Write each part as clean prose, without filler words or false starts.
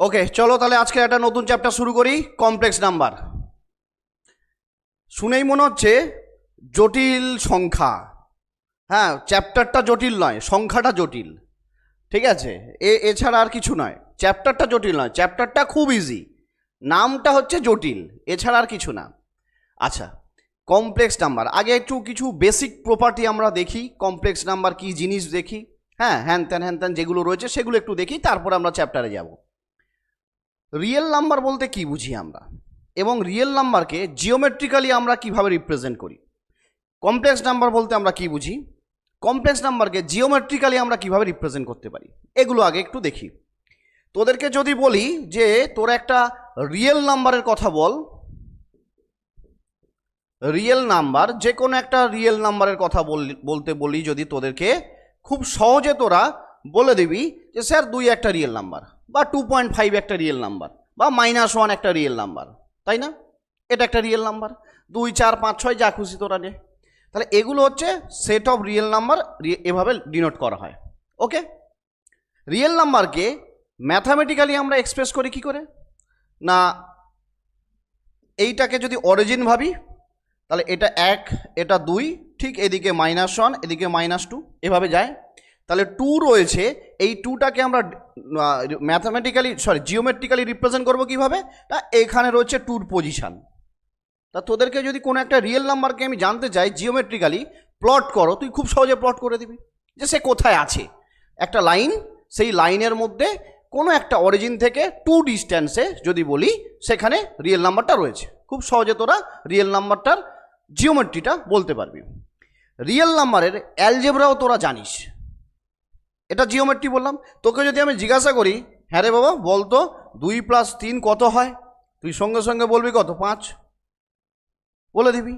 ওকে, চলো তাহলে আজকে একটা নতুন চ্যাপ্টার শুরু করি, কমপ্লেক্স নাম্বার। শুনেই মনে হচ্ছে জটিল সংখ্যা। হ্যাঁ, চ্যাপ্টারটা জটিল নয়, সংখ্যাটা জটিল। ঠিক আছে, এছাড়া আর কিছু নয়। চ্যাপ্টারটা জটিল নয়, চ্যাপ্টারটা খুব ইজি, নামটা হচ্ছে জটিল, এছাড়া আর কিছু না। আচ্ছা, কমপ্লেক্স নাম্বার, আগে একটু কিছু বেসিক প্রপার্টি আমরা দেখি, কমপ্লেক্স নাম্বার কি জিনিস দেখি। হ্যাঁ, হ্যান ত্যান যেগুলো রয়েছে সেগুলো একটু দেখি, তারপর আমরা চ্যাপ্টারে যাব। রিয়েল নাম্বার বলতে কি বুঝি আমরা, এবং রিয়েল নাম্বারকে জিওমেট্রিক্যালি আমরা কিভাবে রিপ্রেজেন্ট করি। কমপ্লেক্স নাম্বার বলতে আমরা কি বুঝি, কমপ্লেক্স নাম্বারকে জিওমেট্রিক্যালি আমরা কিভাবে রিপ্রেজেন্ট করতে পারি, এগুলো আগে একটু দেখি। তোদেরকে যদি বলি যে তোরা একটা রিয়েল নাম্বারের কথা বল, রিয়েল নাম্বার, যে কোনো একটা রিয়েল নাম্বারের কথা বলতে বলি যদি তোদেরকে, খুব সহজে তোরা বলে দিবি যে স্যার 2 একটা রিয়েল নাম্বার, বা 2.5 একটা রিয়েল নাম্বার, বা -1 একটা রিয়েল নাম্বার, তাই না? এটা একটা রিয়েল নাম্বার। 2, 4, 5, 6 যা খুশি তোরা নে। তাহলে এগুলো হচ্ছে সেট অফ রিয়েল নাম্বার, এভাবে ডিনোট করা হয়। ওকে, রিয়েল নাম্বারকে ম্যাথামেটিক্যালি আমরা এক্সপ্রেস করি কি করে না, এইটাকে যদি অরিজিন ভাবি তাহলে এটা 1, এটা 2, ঠিক এদিকে -1, এদিকে -2, এভাবে যায়। তাহলে 2 রয়েছে, এই 2টাকে আমরা ম্যাথামেটিক্যালি জিওমেট্রিক্যালি রিপ্রেজেন্ট করবো কীভাবে, তা এখানে রয়েছে 2র পজিশান। তা তোদেরকে যদি কোনো একটা রিয়েল নাম্বারকে আমি জানতে চাই জিওমেট্রিক্যালি প্লট করো, তুই খুব সহজে প্লট করে দিবি যে সে কোথায় আছে। একটা লাইন, সেই লাইনের মধ্যে কোনো একটা অরিজিন থেকে 2 ডিস্ট্যান্সে যদি বলি সেখানে রিয়েল নাম্বারটা রয়েছে। খুব সহজে তোরা রিয়েল নাম্বারটার জিওমেট্রিটা বলতে পারবি। রিয়েল নাম্বারের অ্যালজেব্রাও তোরা জানিস, এটা জিওমেট্রি বললাম। তোকে যদি আমি জিজ্ঞাসা করি, হ্যাঁ রে বাবা বলতো 2 + 3 কত হয়, তুই সঙ্গে সঙ্গে বলবি কত, 5 বলে দিবি।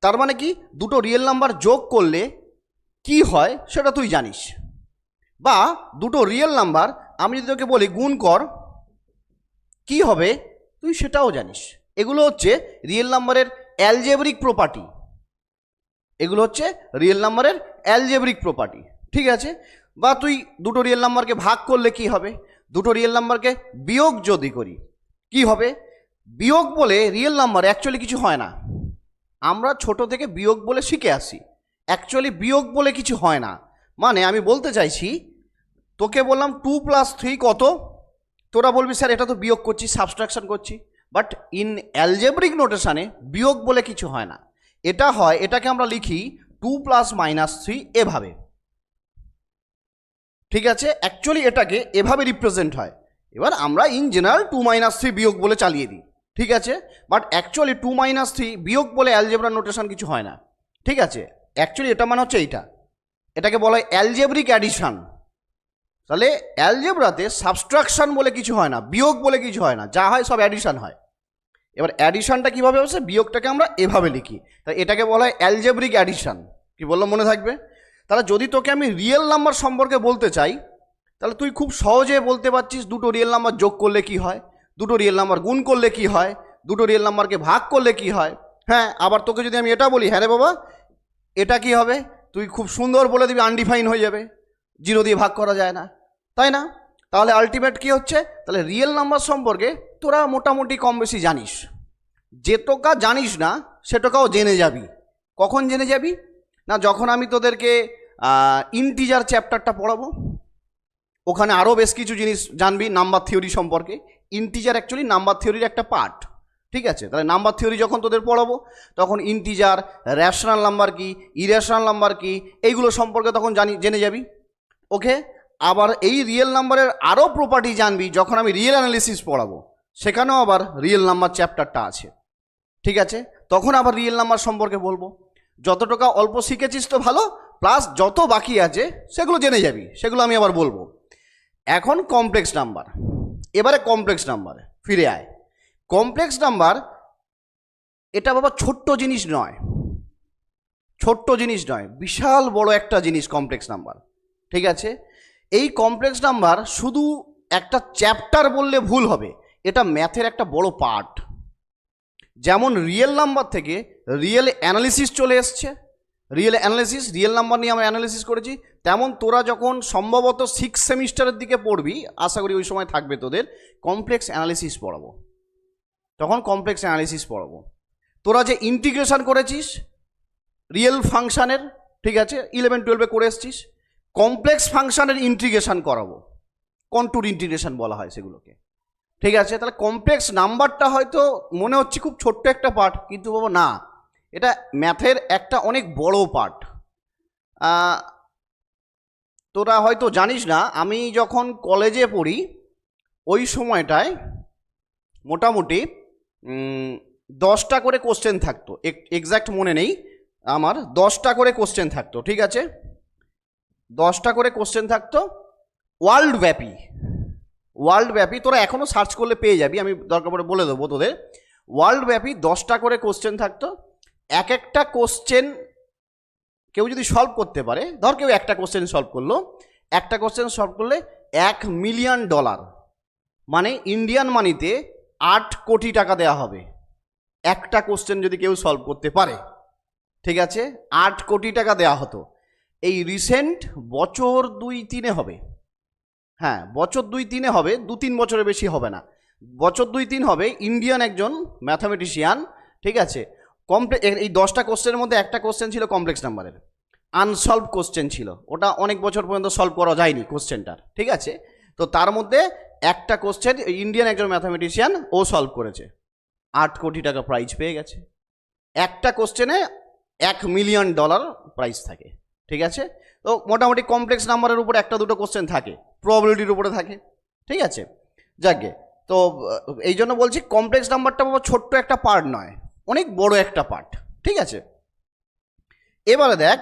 তার মানে কি, দুটো রিয়েল নাম্বার যোগ করলে কি হয় সেটা তুই জানিস। বা দুটো রিয়েল নাম্বার আমি যদি তোকে বলি গুণ কর, কি হবে তুই সেটাও জানিস। এগুলো হচ্ছে রিয়েল নাম্বারের অ্যালজেব্রিক প্রপার্টি, এগুলো হচ্ছে রিয়েল নাম্বারের অ্যালজেব্রিক প্রপার্টি। ঠিক আছে, বা তুই দুটো রিয়েল নাম্বারকে ভাগ করলে কি হবে, দুটো রিয়েল নাম্বারকে বিয়োগ যদি করি কি হবে। বিয়োগ বলে রিয়েল নাম্বার অ্যাকচুয়ালি কিছু হয় না, আমরা ছোট থেকে বিয়োগ বলে শিখে আসি, অ্যাকচুয়ালি বিয়োগ বলে কিছু হয় না। মানে আমি বলতে চাইছি, তোকে বললাম 2 + 3 কত, তোরা বলবি স্যার এটা তো বিয়োগ করছি, সাবস্ট্রাকশন করছি। বাট ইন অ্যালজেব্রিক নোটেশনে বিয়োগ বলে কিছু হয় না, এটা হয়, এটাকে আমরা লিখি 2 + -3 এভাবে। ঠিক আছে, অ্যাকচুয়ালি এটাকে এভাবে রিপ্রেজেন্ট হয়। এবার আমরা ইন জেনারেল 2 - 3 বিয়োগ বলে চালিয়ে দিই, ঠিক আছে। বাট অ্যাকচুয়ালি 2 - 3 বিয়োগ বলে অ্যালজেব্রা নোটেশন কিছু হয় না। ঠিক আছে, অ্যাকচুয়ালি এটা মানে হচ্ছে এইটা, এটাকে বলা হয় অ্যালজেব্রিক অ্যাডিশন। তাহলে অ্যালজেব্রাতে সাবস্ট্রাকশন বলে কিছু হয় না, বিয়োগ বলে কিছু হয় না, যা হয় সব অ্যাডিশন হয়। এবার অ্যাডিশনটা কীভাবে হচ্ছে, বিয়োগটাকে আমরা এভাবে লিখি, তাই এটাকে বলা হয় অ্যালজেব্রিক অ্যাডিশন। কি বললাম মনে থাকবে? তাহলে যদি তোকে আমি রিয়েল নাম্বার সম্পর্কে বলতে চাই, তাহলে তুই খুব সহজে বলতে পারছিস দুটো রিয়েল নাম্বার যোগ করলে কি হয়, দুটো রিয়েল নাম্বার গুণ করলে কি হয়, দুটো রিয়েল নাম্বারকে ভাগ করলে কি হয়। হ্যাঁ, আবার তোকে যদি আমি এটা বলি, হ্যাঁ রে বাবা এটা কি হবে, তুই খুব সুন্দর বলে দিবি আনডিফাইন হয়ে যাবে, 0 দিয়ে ভাগ করা যায় না, তাই না? তাহলে আলটিমেট কি হচ্ছে, তাহলে রিয়েল নাম্বার সম্পর্কে তোরা মোটামুটি কম বেশি জানিস। যেটুকা জানিস না সেটুকাও জেনে যাবি। কখন জেনে যাবি না, যখন আমি তোদেরকে ইন্টিজার চ্যাপ্টারটা পড়াবো, ওখানে আরও বেশ কিছু জিনিস জানবি নাম্বার থিওরি সম্পর্কে। ইন্টিজার অ্যাকচুয়ালি নাম্বার থিওরির একটা পার্ট। ঠিক আছে, তাহলে নাম্বার থিওরি যখন তোদের পড়াবো তখন ইন্টিজার, র্যাশনাল নাম্বার কি, ইরেশনাল নাম্বার কি, এইগুলো সম্পর্কে তখন জেনে যাবি। ওকে, আবার এই রিয়েল নাম্বারের আরও প্রপার্টি জানবি যখন আমি রিয়েল অ্যানালিসিস পড়াবো, সেখানেও আবার রিয়েল নাম্বার চ্যাপ্টারটা আছে। ঠিক আছে, তখন আবার রিয়েল নাম্বার সম্পর্কে বলবো। যতটুকু অল্প শিখেছিস তো ভালো, প্লাস যত বাকি আছে সেগুলো জেনে যাবি, সেগুলো আমি আবার বলবো। এখন কমপ্লেক্স নাম্বার, এবারে কমপ্লেক্স নাম্বার ফিরে আয়। কমপ্লেক্স নাম্বার এটা বাবা ছোট্ট জিনিস নয়, ছোট্ট জিনিস নয়, বিশাল বড় একটা জিনিস কমপ্লেক্স নাম্বার। ঠিক আছে, এই কমপ্লেক্স নাম্বার শুধু একটা চ্যাপ্টার বললে ভুল হবে, এটা ম্যাথের একটা বড় পার্ট। যেমন রিয়েল নাম্বার থেকে রিয়েল অ্যানালিসিস চলে এসছে, রিয়েল অ্যানালিসিস, রিয়েল নাম্বার নিয়ে আমরা অ্যানালিসিস করেছি। তেমন তোরা যখন সম্ভবত 6 সেমিস্টারের দিকে পড়বি, আশা করি ওই সময় থাকবে তোদের, কমপ্লেক্স অ্যানালিসিস পড়াবো, তখন কমপ্লেক্স অ্যানালিসিস পড়াবো। তোরা যে ইন্টিগ্রেশন করেছিস রিয়েল ফাংশানের, ঠিক আছে, 11-12 করে এসছিস, কমপ্লেক্স ফাংশানের ইন্টিগ্রেশন করাবো, কন্ট্যুর ইন্টিগ্রেশন বলা হয় সেগুলোকে, ঠিক আছে। তাহলে কমপ্লেক্স নাম্বারটা হয়তো মনে হচ্ছে খুব ছোট্ট একটা পার্ট, কিন্তু বাবা না, এটা ম্যাথের একটা অনেক বড় পার্ট। তোরা হয়তো জানিস না, আমি যখন কলেজে পড়ি ওই সময়টায় মোটামুটি 10টা করে কোশ্চেন থাকতো, এক্স্যাক্ট মনে নেই আমার, 10টা করে কোশ্চেন থাকতো, ঠিক আছে, 10টা করে কোশ্চেন থাকতো ওয়ার্ল্ড ব্যাপী। তোরা এখনও সার্চ করলে পেয়ে যাবি, আমি দরকার পড়ে বলে দেবো তোদের। ওয়ার্ল্ড ব্যাপী 10টা করে কোশ্চেন থাকতো। এক একটা কোশ্চেন কেউ যদি সলভ করতে পারে, ধর কেউ একটা কোশ্চেন সলভ করলো, একটা কোশ্চেন সলভ করলে $1 মিলিয়ন, মানে ইন্ডিয়ান মানিতে 8 কোটি টাকা দেওয়া হবে। একটা কোশ্চেন যদি কেউ সলভ করতে পারে, ঠিক আছে, 8 কোটি টাকা দেওয়া হতো। এই রিসেন্ট বছর 2-3 হবে, হ্যাঁ বছর 2-3 হবে, 2-3 বছরের বেশি হবে না, বছর 2-3 হবে, ইন্ডিয়ান একজন ম্যাথামেটিশিয়ান, ঠিক আছে, এই 10টা কোশ্চেনের মধ্যে একটা কোশ্চেন ছিল কমপ্লেক্স নাম্বারের, আনসলভ কোশ্চেন ছিল, ওটা অনেক বছর পর্যন্ত সলভ করা যায়নি কোশ্চেনটার, ঠিক আছে। তো তার মধ্যে একটা কোশ্চেন ইন্ডিয়ান একজন ম্যাথামেটিশিয়ান ও সলভ করেছে, 8 কোটি টাকা প্রাইজ পেয়ে গেছে। একটা কোশ্চেনে $1 মিলিয়ন প্রাইজ থাকে, ঠিক আছে। তো মোটামুটি কমপ্লেক্স নাম্বারের উপরে একটা দুটো কোশ্চেন থাকে, প্রবাবিলিটির উপরে থাকে, ঠিক আছে। যাকে তো এই জন্য বলছি কমপ্লেক্স নাম্বারটা বাবা ছোট্ট একটা পার্ট নয়, অনেক বড় একটা পার্ট, ঠিক আছে। এবারে দেখ,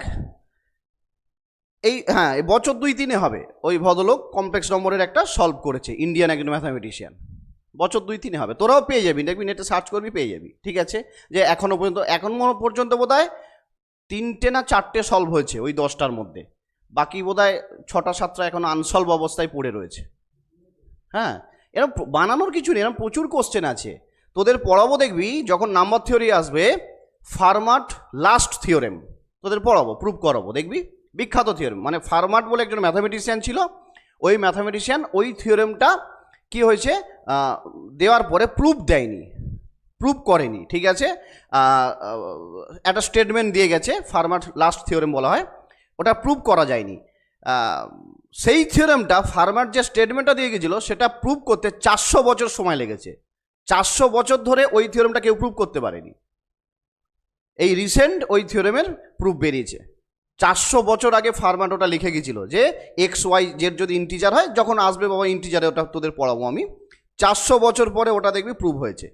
এই হ্যাঁ বছর 2-3 হবে, ওই ভদ্রলোক কমপ্লেক্স নম্বরের একটা সলভ করেছে, ইন্ডিয়ান একজন ম্যাথামেটিশিয়ান, বছর 2-3 হবে, তোরাও পেয়ে যাবি, দেখবি নেটে সার্চ করবি পেয়ে যাবি, ঠিক আছে। যে এখনো পর্যন্ত বোধ হয় 3টে না 4টে সলভ হয়েছে ওই 10টার মধ্যে, বাকি বোধ হয় 6টা-7টা এখন আনসলভ অবস্থায় পড়ে রয়েছে। হ্যাঁ, এরকম বানানোর কিছু নেই, এরকম প্রচুর কোশ্চেন আছে, তোদের পড়াবো, দেখবি যখন নাম্বার থিওরি আসবে, ফার্মাট লাস্ট থিওরেম তোদের পড়াবো, প্রুভ করাবো, দেখবি বিখ্যাত থিওরেম, মানে ফার্মাট বলে একজন ম্যাথামেটিশিয়ান ছিল, ওই ম্যাথামেটিশিয়ান ওই থিওরেমটা কি হয়েছে দেওয়ার পরে প্রুভ করেনি, ঠিক আছে, একটা স্টেটমেন্ট দিয়ে গেছে, ফার্মাট লাস্ট থিওরেম বলা হয়, ওটা প্রুভ করা যায়নি। সেই থিওরেমটা ফার্মার যে স্টেটমেন্টটা দিয়ে গেছিলো সেটা প্রুভ করতে 400 বছর সময় লেগেছে, 400 বছর ধরে ওই থিওরেমটা কেউ প্রুভ করতে পারেনি। এই রিসেন্ট ওই থিওরেমের প্রুফ বেরিয়েছে, 400 বছর আগে ফার্মাট ওটা লিখে গেছিল যে XY Z যদি ইন্টিজার হয়, যখন আসবে বাবা ইন্টিজারে ওটা তোদের পড়াবো আমি, 400 বছর পরে ওটা দেখবি প্রুভ হয়েছে,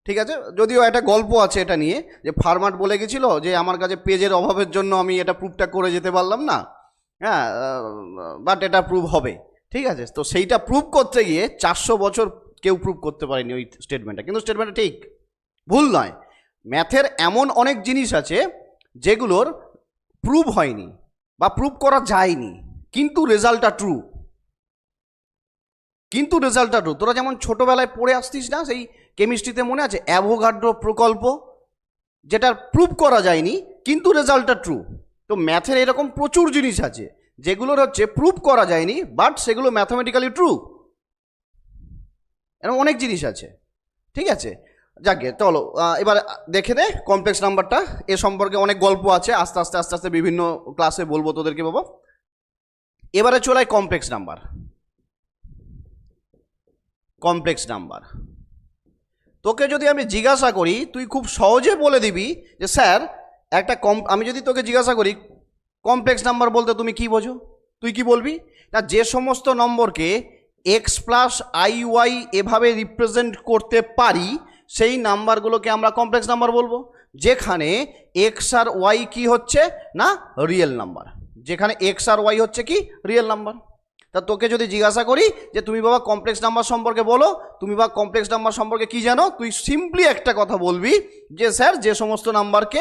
ঠিক আছে। যদিও একটা গল্প আছে এটা নিয়ে, যে ফার্মাট বলে গেছিল যে আমার কাছে পেজের অভাবের জন্য আমি এটা প্রুফটা করে যেতে পারলাম না, হ্যাঁ, বাট এটা প্রুভ হবে, ঠিক আছে। তো সেইটা প্রুভ করতে গিয়ে 400 বছর কেউ প্রুভ করতে পারেনি ওই স্টেটমেন্টটা, কিন্তু স্টেটমেন্টটা ঠিক, ভুল নয়। ম্যাথের এমন অনেক জিনিস আছে যেগুলোর প্রুভ হয়নি বা প্রুভ করা যায়নি, কিন্তু রেজাল্টটা ট্রু, তোরা যেমন ছোটবেলায় পড়ে আসতিস না, সেই কেমিস্ট্রিতে মনে আছে অ্যাভোগাড্রো প্রকল্প, যেটা প্রুভ করা যায়নি কিন্তু রেজাল্টটা ট্রু। তো ম্যাথের এরকম প্রচুর জিনিস আছে যেগুলোর হচ্ছে প্রুভ করা যায়নি, বাট সেগুলো ম্যাথামেটিক্যালি ট্রু, এরকম অনেক জিনিস আছে, ঠিক আছে। যাকে চলো এবার দেখে দে কমপ্লেক্স নাম্বারটা, এ সম্পর্কে অনেক গল্প আছে, আস্তে আস্তে বিভিন্ন ক্লাসে বলবো তোদেরকে বাবা। এবারে চলাই কমপ্লেক্স নাম্বার। তোকে যদি আমি জিজ্ঞাসা করি, তুই খুব সহজে বলে দিবি যে স্যার একটা আমি যদি তোকে জিজ্ঞাসা করি কমপ্লেক্স নাম্বার বলতে তুমি কি বোঝো, তুই কি বলবি না, যে সমস্ত নম্বরকে x+iy এভাবে রিপ্রেজেন্ট করতে পারি সেই নাম্বারগুলোকে আমরা কমপ্লেক্স নাম্বার বলবো, যেখানে x আর y কি হচ্ছে না রিয়েল নাম্বার, যেখানে x আর y হচ্ছে কি রিয়েল নাম্বার। তা তোকে যদি জিজ্ঞাসা করি যে তুমি বাবা কমপ্লেক্স নাম্বার সম্পর্কে বলো, তুমি বা কমপ্লেক্স নাম্বার সম্পর্কে কি জানো, তুই সিম্পলি একটা কথা বলবি যে স্যার যে সমস্ত নাম্বারকে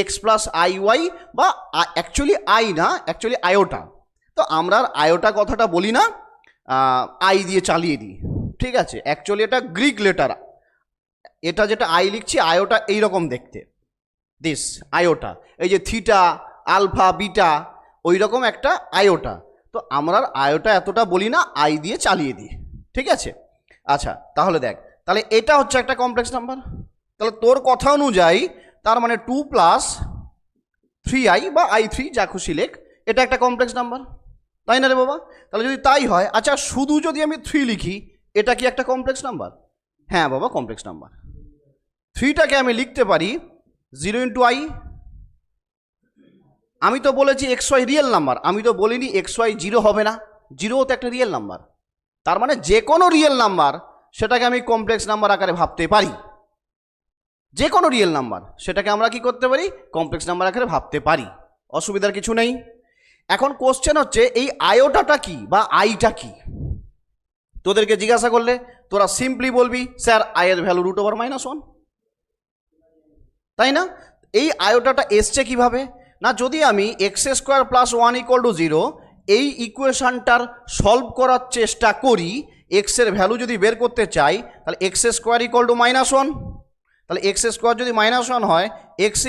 x+iy বা অ্যাকচুয়ালি আই না, অ্যাকচুয়ালি আয়োটা, তো আমরা আর আয়োটা কথাটা বলি না, আই দিয়ে চালিয়ে দিই, ঠিক আছে। অ্যাকচুয়ালি এটা গ্রিক লেটার, এটা যেটা আই লিখছি আয়োটা এইরকম দেখতে, দিস আয়োটা, এই যে থিটা আলফা বিটা ওই রকম একটা আয়োটা। তো আমরা আয়োটা এতটা বলি না, আই দিয়ে চালিয়ে দিই, ঠিক আছে। আচ্ছা তাহলে দেখ, তাহলে এটা হচ্ছে একটা কমপ্লেক্স নাম্বার। তাহলে তোর কথা অনুযায়ী তার মানে 2 প্লাস 3i বা i3 যা খুশি লেখ, এটা একটা কমপ্লেক্স নাম্বার, তাই না রে বাবা? তাহলে যদি তাই হয়, আচ্ছা শুধু যদি আমি 3 লিখি, এটা কি একটা কমপ্লেক্স নাম্বার? হ্যাঁ বাবা, কমপ্লেক্স নাম্বার। 3টাকে আমি লিখতে পারি 0 ইন্টু i। আমি তো বলেছি এক্স ওয়াই রিয়েল নাম্বার, আমি তো বলিনি এক্স ওয়াই 0 হবে না, 0 তো একটা রিয়েল নাম্বার। তার মানে যে কোনো রিয়েল নাম্বার সেটাকে আমি কমপ্লেক্স নাম্বার আকারে ভাবতে পারি। যে কোনো রিয়েল নাম্বার সেটাকে আমরা কি করতে পারি? কমপ্লেক্স নাম্বার আকারে ভাবতে পারি, অসুবিধার কিছু নেই। এখন কোশ্চেন হচ্ছে এই আয়োটাটা কি বা আইটা কি? তোদেরকে জিজ্ঞাসা করলে তোরা সিম্পলি বলবি স্যার আয়ের ভ্যালু √1, তাই না? এই আয়োটাটা এসছে কিভাবে না, যদি আমি x² + 1 = 0 এই ইকুয়েশনটার সলভ করার চেষ্টা করি, এক্স এর ভ্যালু যদি বের করতে চাই, তাহলে x² = -1, তাহলে x² যদি -1 হয়, x =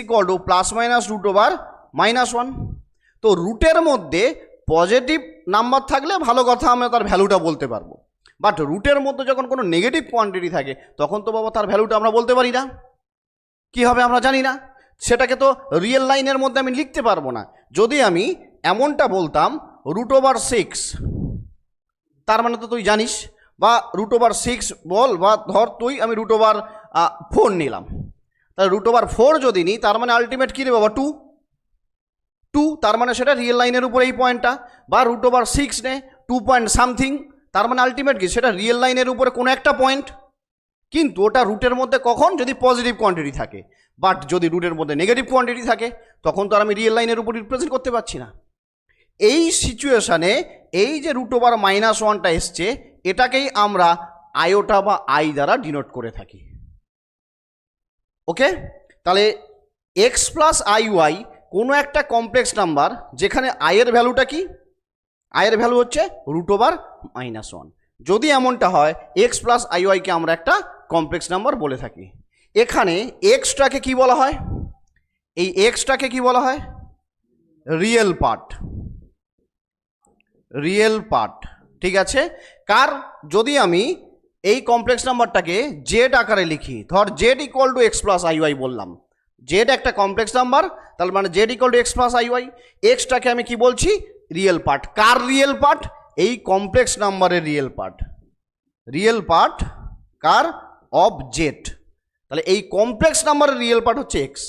±√1। তো রুটের মধ্যে পজিটিভ নাম্বার থাকলে ভালো কথা, আমরা তার ভ্যালুটা বলতে পারবো। বাট রুটের মধ্যে যখন কোনো নেগেটিভ কোয়ান্টিটি থাকে, তখন তো বাবা তার ভ্যালুটা আমরা বলতে পারি না। কি হবে আমরা জানি না, সেটাকে তো রিয়েল লাইনের মধ্যে আমি লিখতে পারবো না। যদি আমি এমনটা বলতাম √6, তার মানে তো তুই জানিস, বা √6 বল, বা ধর তুই আমি √4 নিলাম, তাহলে √4 যদি নিই, তার মানে আলটিমেট কী রে বাবা? 2, তার মানে সেটা রিয়েল লাইনের উপরে এই পয়েন্টটা। বা √6 নে 2 পয়েন্ট সামথিং, তার মানে আলটিমেট কি? সেটা রিয়েল লাইনের উপরে কোনো একটা পয়েন্ট, কিন্তু ওটা রুটের মধ্যে কখন? যদি পজিটিভ কোয়ান্টিটি থাকে। বাট যদি রুটের মধ্যে নেগেটিভ কোয়ান্টিটি থাকে, তখন তো আর আমি রিয়েল লাইনের উপর রিপ্রেজেন্ট করতে পারছি না। এই সিচুয়েশানে এই যে √1টা এসছে, এটাকেই আমরা আয়োটা বা আই দ্বারা ডিনোট করে থাকি। ওকে, তাহলে x + iy কোনো একটা কমপ্লেক্স নাম্বার যেখানে আয়ের ভ্যালুটা কি? আয়ের ভ্যালু হচ্ছে √1। যদি এমনটা হয়, x + iy কে আমরা একটা কমপ্লেক্স নাম্বার বলে থাকি। এখানে এক্সটাকে কি বলা হয়? এই এক্সটাকে কি বলা হয়? রিয়েল পার্ট, রিয়েল পার্ট, ঠিক আছে। কার? যদি আমি এই কমপ্লেক্স নাম্বারটাকে জেড আকারে লিখি, ধর জেড = x + iy বললাম, জেড একটা কমপ্লেক্স নাম্বার, তার মানে জেড = x + iy। এক্সটাকে আমি কি বলছি? Real part. কার রিয়েল পার্ট? এই কমপ্লেক্স নাম্বারের রিয়েল পার্ট। রিয়েল পার্ট কার? Of Z. তাহলে এই কমপ্লেক্স নাম্বারের রিয়েল পার্ট হচ্ছে এক্স।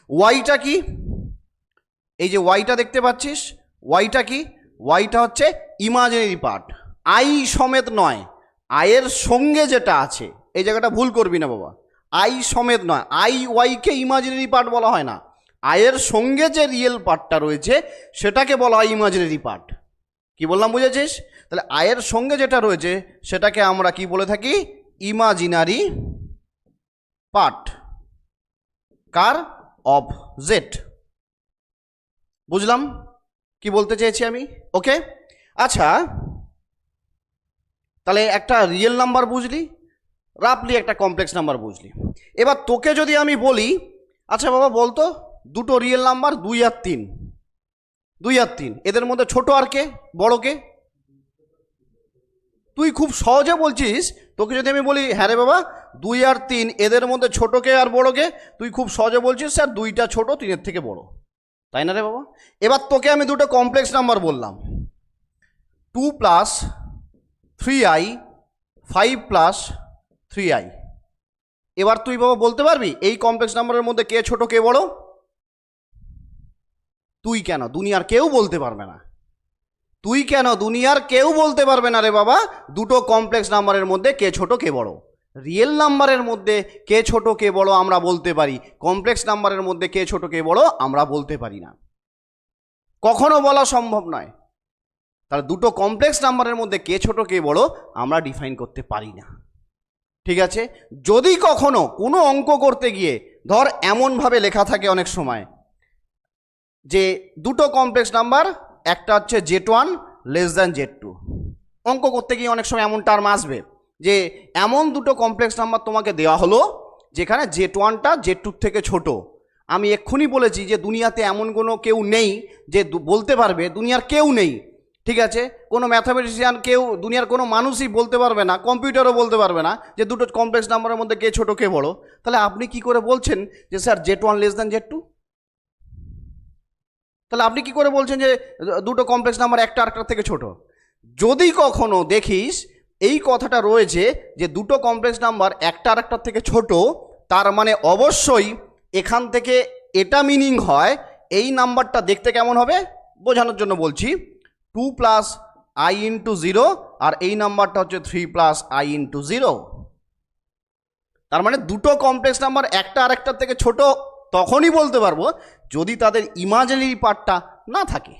ওয়াইটা কি? এই যে ওয়াইটা দেখতে পাচ্ছিস, ওয়াইটা কি? ওয়াইটা হচ্ছে ইমাজিনারি পার্ট, আই সমেত নয়, আয়ের সঙ্গে যেটা আছে। এই জায়গাটা ভুল করবি না বাবা, আই সমেত নয়। আই ওয়াইকে ইমাজিনারি পার্ট বলা হয় না, আয়ের সঙ্গে যে রিয়েল পার্টটা রয়েছে সেটাকে বলা হয় ইমাজিনারি পার্ট। কি বললাম বুঝেছিস? তাহলে আয়ের সঙ্গে যেটা রয়েছে সেটাকে আমরা কি বলে থাকি? Imaginary part. কার? Of Z. বুঝলাম কি বলতে চেয়েছি আমি? ওকে, আচ্ছা তাহলে একটা রিয়েল নাম্বার বুঝলি, রাফলি একটা কমপ্লেক্স নাম্বার বুঝলি। এবার তোকে যদি আমি বলি, আচ্ছা বাবা বলতো দুটো রিয়েল নাম্বার 2 আর 3, 2 আর 3, এদের মধ্যে ছোট আর কে, বড় কে? তুই খুব সহজে বলছিস। তোকে যদি আমি বলি হ্যাঁ রে বাবা 2 আর 3 এদের মধ্যে ছোট কে আর বড় কে, তুই খুব সহজে বলছিস স্যার 2টা ছোট 3-এর থেকে বড়, তাই না রে বাবা? এবার তোকে আমি দুটো কমপ্লেক্স নাম্বার বললাম, 2 + 3i, 5 + 3i। এবার তুই বাবা বলতে পারবি এই কমপ্লেক্স নাম্বারের মধ্যে কে ছোট কে বড়? তুই কেন, দুনিয়ার কেউ বলতে পারবে না। তুই কেন, দুনিয়ার কেউ বলতে পারবে না রে বাবা দুটো কমপ্লেক্স নাম্বারের মধ্যে কে ছোট কে বড়। রিয়েল নাম্বারের মধ্যে কে ছোট কে বড় আমরা বলতে পারি, কমপ্লেক্স নাম্বারের মধ্যে কে ছোট কে বড় আমরা বলতে পারি না, কখনো বলা সম্ভব নয়। তাহলে দুটো কমপ্লেক্স নাম্বারের মধ্যে কে ছোট কে বড় আমরা ডিফাইন করতে পারি না, ঠিক আছে। যদি কখনো কোনো অঙ্ক করতে গিয়ে ধর এমনভাবে লেখা থাকে অনেক সময় যে দুটো কমপ্লেক্স নাম্বার, একটা হচ্ছে Z1 < Z2, অঙ্ক করতে গিয়ে অনেক সময় এমন টার্ম আসবে যে এমন দুটো কমপ্লেক্স নাম্বার তোমাকে দেওয়া হলো যেখানে Z1টা Z2 থেকে ছোট আমি এক্ষুনি বলেছি যে দুনিয়াতে এমন কোনো কেউ নেই যে বলতে পারবে, দুনিয়ার কেউ নেই, ঠিক আছে, কোনো ম্যাথামেটিশিয়ান কেউ, দুনিয়ার কোনো মানুষই বলতে পারবে না, কম্পিউটারও বলতে পারবে না যে দুটো কমপ্লেক্স নাম্বারের মধ্যে কে ছোট কে বড়। তাহলে আপনি কি করে বলছেন যে sir Z1 less than Z2? তাহলে আপনি কি করে বলছেন যে দুটো কমপ্লেক্স নাম্বার একটা আরেকটার থেকে ছোট? যদি কখনো দেখিস এই কথাটা রয়েছে যে দুটো কমপ্লেক্স নাম্বার একটা আরেকটার থেকে ছোট, তার মানে অবশ্যই এখান থেকে এটা মিনিং হয় এই নাম্বারটা দেখতে কেমন হবে বোঝানোর জন্য বলছি, 2 প্লাস I ইন্টু 0, আর এই নাম্বারটা হচ্ছে 3 প্লাস I ইন্টু 0। তার মানে দুটো কমপ্লেক্স নাম্বার একটা আরেকটার থেকে ছোট তখনই বলতে পারবো যদি তাদের ইমাজিনারি পার্টটা না থাকে,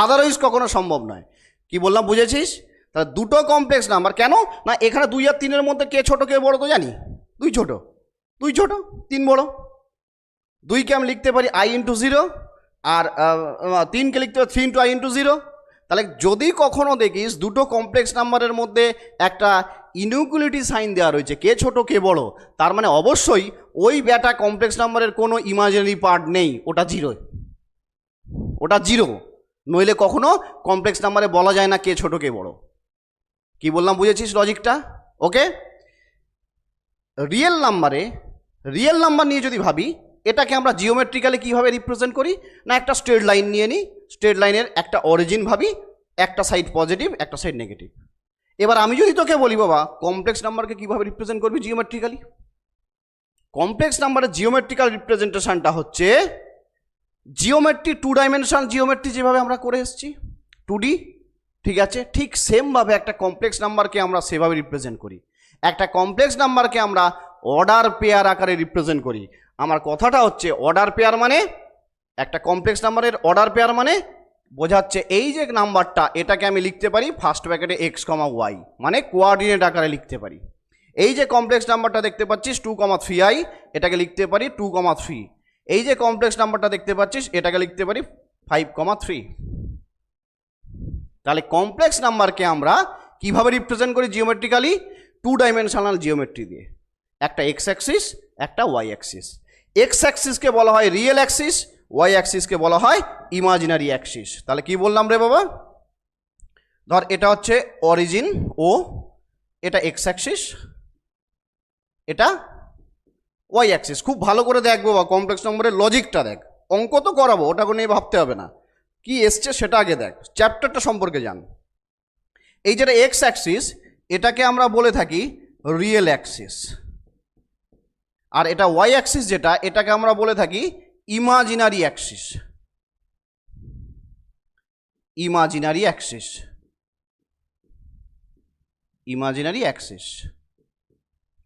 আদারওয়াইজ কখনো সম্ভব নয়। কি বললাম বুঝেছিস? তাহলে দুটো কমপ্লেক্স নাম্বার কেন না, এখানে 2 আর 3-এর মধ্যে কে ছোট কে বড় তো জানি, 2 ছোট, 3 বড়। 2কে আমি লিখতে পারি I ইন্টু 0, আর 3কে লিখতে পারি 3 ইন্টু I ইন্টু 0। তাহলে যদি কখনো দেখিস দুটো কমপ্লেক্স নাম্বারের মধ্যে একটা ইনইকুয়ালিটি সাইন দেওয়া রয়েছে, কে ছোট কে বড়, তার মানে অবশ্যই ওই ব্যাটা কমপ্লেক্স নাম্বারের কোনো ইমাজিনারি পার্ট নেই, ওটা জিরো। নইলে কখনো কমপ্লেক্স নাম্বারে বলা যায় না কে ছোট কে বড়। কি বললাম বুঝেছিস লজিকটা? ওকে। রিয়েল নাম্বার নিয়ে যদি ভাবি, এটাকে আমরা জিওমেট্রিক্যালি কীভাবে রিপ্রেজেন্ট করি না, একটা স্ট্রেট লাইন নিয়ে নিই, স্ট্রেট লাইনের একটা অরিজিন ভাবি, একটা সাইড পজিটিভ একটা সাইড নেগেটিভ। এবার আমি যদি তোকে বলি বাবা কমপ্লেক্স নাম্বারকে কীভাবে রিপ্রেজেন্ট করবি জিওমেট্রিক্যালি, কমপ্লেক্স নাম্বারের জিওমেট্রিক্যাল রিপ্রেজেন্টেশনটা হচ্ছে জিওমেট্রি, 2 ডাইমেনশন জিওমেট্রি যেভাবে আমরা করে এসেছি 2D, ঠিক আছে, ঠিক সেমভাবে একটা কমপ্লেক্স নাম্বারকে আমরা সেভাবে রিপ্রেজেন্ট করি। একটা কমপ্লেক্স নাম্বারকে আমরা অর্ডার পেয়ার আকারে রিপ্রেজেন্ট করি। আমার কথাটা হচ্ছে অর্ডার পেয়ার মানে, একটা কমপ্লেক্স নাম্বারের অর্ডার পেয়ার মানে বোঝাচ্ছে এই যে নাম্বারটা, এটাকে আমি লিখতে পারি ফার্স্ট ব্র্যাকেটে x, y, মানে কোঅর্ডিনেট আকারে লিখতে পারি। এই যে কমপ্লেক্স নাম্বারটা দেখতে পাচ্ছিস 2,3i, এটাকে লিখতে পারি 2,3। এই যে কমপ্লেক্স নাম্বারটা দেখতে পাচ্ছিস এটাকে লিখতে পারি 5,3। তাহলে কমপ্লেক্স নাম্বারকে আমরা কিভাবে রিপ্রেজেন্ট করি জিওমেট্রিক্যালি, 2 ডাইমেনশনাল জিওমেট্রি দিয়ে, একটা x অ্যাক্সিস একটা y অ্যাক্সিস। x অ্যাক্সিসকে বলা হয় রিয়েল অ্যাক্সিস, y অ্যাক্সিসকে বলা হয় ইমাজিনারি অ্যাক্সিস। তাহলে কি বললাম রে বাবা, ধর এটা হচ্ছে অরিজিন ও, এটা x অ্যাক্সিস, এটা y অ্যাক্সিস। খুব ভালো করে দেখ বাবা কমপ্লেক্স নম্বরের লজিকটা দেখ, অঙ্ক তো করাবো, ওটা নিয়ে ভাবতে হবে না, কি এসছে সেটা আগে দেখ, চ্যাপ্টারটা সম্পর্কে জান। এই যেটা x অ্যাক্সিস এটাকে আমরা বলে থাকি রিয়েল অ্যাক্সিস, আর এটা y অ্যাক্সিস যেটা, এটাকে আমরা বলে থাকি imaginary Axis. Imaginary Axis, imaginary Axis,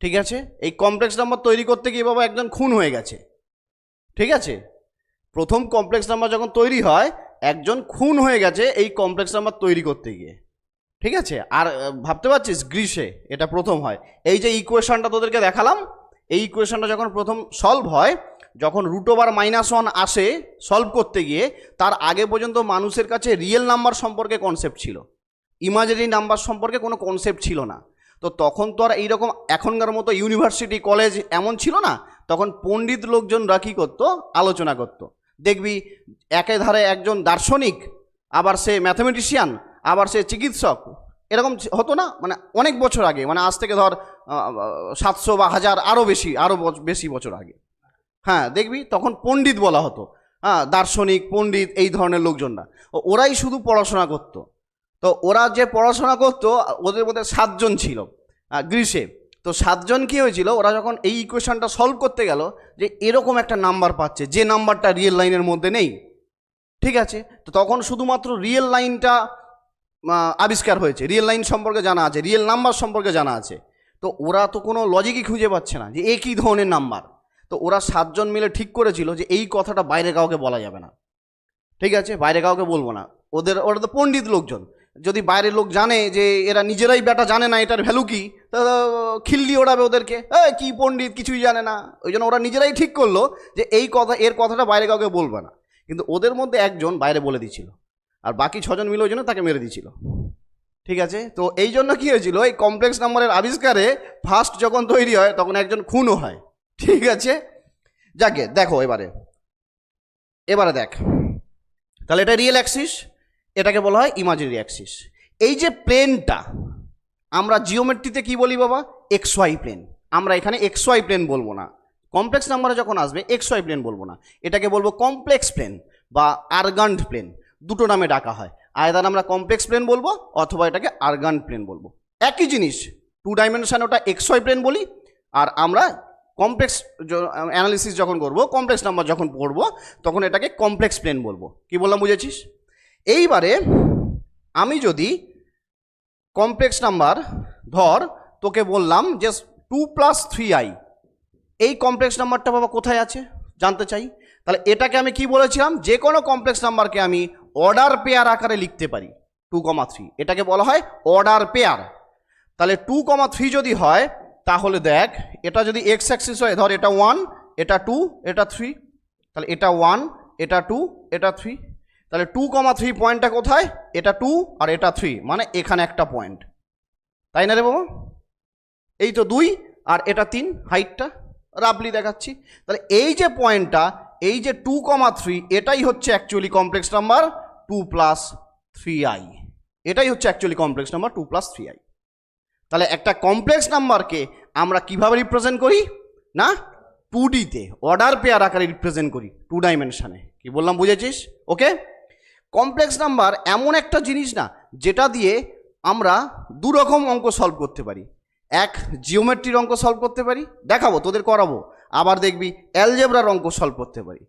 ঠিক আছে। এই কমপ্লেক্স নাম্বার তৈরি করতে গিয়ে বাবা একজন খুন হয়ে গেছে, ঠিক আছে, প্রথম কমপ্লেক্স নাম্বার যখন তৈরি হয় একজন খুন হয়ে গেছে এই কমপ্লেক্স নাম্বার তৈরি করতে গিয়ে, ঠিক আছে। আর ভাবতে পারছিস গ্রিসে এটা প্রথম হয়। এই যে ইকুয়েশনটা তোদেরকে দেখালাম, এই ইকুয়েশনটা যখন প্রথম সলভ হয়, যখন √1 আসে সলভ করতে গিয়ে, তার আগে পর্যন্ত মানুষের কাছে রিয়েল নাম্বার সম্পর্কে কনসেপ্ট ছিল, ইমাজিনারি নাম্বার সম্পর্কে কোনো কনসেপ্ট ছিল না। তো তখন তো আর এইরকম এখনকার মতো ইউনিভার্সিটি কলেজ এমন ছিল না, তখন পণ্ডিত লোকজনরা কী করতো, আলোচনা করতো। দেখবি একে ধারে একজন দার্শনিক, আবার সে ম্যাথামেটিশিয়ান, আবার সে চিকিৎসক, এরকম হতো না, মানে অনেক বছর আগে, মানে আজ থেকে ধর 700 বা 1000 আরও বেশি বছর আগে। হ্যাঁ দেখবি তখন পণ্ডিত বলা হতো, হ্যাঁ দার্শনিক পণ্ডিত এই ধরনের লোকজনরা, ওরাই শুধু পড়াশোনা করতো। তো ওরা যে পড়াশোনা করতো ওদের মধ্যে 7 জন ছিল গ্রিসে। তো 7 জন কী হয়েছিল, ওরা যখন এই ইকুয়েশনটা সলভ করতে গেল যে এরকম একটা নাম্বার পাচ্ছে যে নাম্বারটা রিয়েল লাইনের মধ্যে নেই, ঠিক আছে। তো তখন শুধুমাত্র রিয়েল লাইনটা আবিষ্কার হয়েছে, রিয়েল লাইন সম্পর্কে জানা আছে, রিয়েল নাম্বার সম্পর্কে জানা আছে। তো ওরা তো কোনো লজিকই খুঁজে পাচ্ছে না যে একই ধরনের নাম্বার। তো ওরা 7 জন মিলে ঠিক করেছিল যে এই কথাটা বাইরে কাউকে বলা যাবে না, ঠিক আছে, বাইরে কাউকে বলবো না। ওরা তো পণ্ডিত লোকজন, যদি বাইরের লোক জানে যে এরা নিজেরাই ব্যাটা জানে না এটার ভ্যালু কি, তো খিল্লি ওড়াবে ওদেরকে, কি পণ্ডিত কিছুই জানে না। ওই জন্য ওরা নিজেরাই ঠিক করলো যে এর কথাটা বাইরে কাউকে বলবে না। কিন্তু ওদের মধ্যে একজন বাইরে বলে দিয়েছিল, আর বাকি 6 জন মিলে ওই জন্য তাকে মেরে দিয়েছিল, ঠিক আছে, তো এই জন্য কী হয়েছিল, এই কমপ্লেক্স নাম্বারের আবিষ্কারে ফার্স্ট যখন তৈরি হয় তখন একজন খুনও হয়। ঠিক আছে, যাকে দেখো এবারে দেখ, তাহলে এটা রিয়েল অ্যাক্সিস, এটাকে বলা হয় ইমাজিনারি অ্যাক্সিস। এই যে প্লেনটা আমরা জিওমেট্রিতে কি বলি বাবা, এক্স ওয়াই প্লেন। আমরা এখানে এক্স ওয়াই প্লেন বলবো না, কমপ্লেক্স নাম্বারে যখন আসবে এক্স ওয়াই প্লেন বলবো না, এটাকে বলবো কমপ্লেক্স প্লেন বা আর্গান্ড প্লেন, দুটো নামে ডাকা হয়। আয়দার আমরা কমপ্লেক্স প্লেন বলবো অথবা এটাকে আর্গান্ড প্লেন বলবো, একই জিনিস। 2 ডাইমেনশন ওটা এক্স ওয়াই প্লেন বলি, আর আমরা কমপ্লেক্স অ্যানালিসিস যখন করবো, কমপ্লেক্স নাম্বার যখন পড়বো তখন এটাকে কমপ্লেক্স প্লেন বলবো। কি বললাম বুঝেছিস? এইবারে আমি যদি কমপ্লেক্স নাম্বার ধর তোকে বললাম যে 2 + 3i, এই কমপ্লেক্স নাম্বারটা বাবা কোথায় আছে জানতে চাই। তাহলে এটাকে আমি কি বলেছিলাম, যে কোনো কমপ্লেক্স নাম্বারকে আমি অর্ডার পেয়ার আকারে লিখতে পারি। 2,3 এটাকে বলা হয় অর্ডার পেয়ার। তাহলে 2,3 যদি হয় তাহলে দেখ, এটা যদি এক্স অ্যাক্সিস হয়, ধর এটা 1, এটা 2, এটা 3, তাহলে এটা 1, এটা 2, এটা 3, তাহলে 2,3 পয়েন্টটা কোথায়, এটা 2 আর এটা 3, মানে এখানে একটা পয়েন্ট, তাই না রে বাবা? এই তো 2 আর এটা 3, হাইটটা রাফলি দেখাচ্ছি। তাহলে এই যে পয়েন্টটা, এই যে 2,3, এটাই হচ্ছে অ্যাকচুয়ালি কমপ্লেক্স নাম্বার 2 + 3i, এটাই হচ্ছে অ্যাকচুয়ালি কমপ্লেক্স নাম্বার 2 + 3i। তাহলে একটা কমপ্লেক্স নাম্বারকে আমরা কিভাবে রিপ্রেজেন্ট করি না, 2Dতে অর্ডার পেয়ার আকারে রিপ্রেজেন্ট করি, 2 ডাইমেনশনে। কি বললাম বুঝেছিস? ওকে, কমপ্লেক্স নাম্বার এমন একটা জিনিস না যেটা দিয়ে আমরা 2 রকম অঙ্ক সলভ করতে পারি। এক, জিওমেট্রির অঙ্ক সলভ করতে পারি, দেখাবো তোদের করাবো, আবার দেখবি অ্যালজেব্রার অঙ্ক সলভ করতে পারি।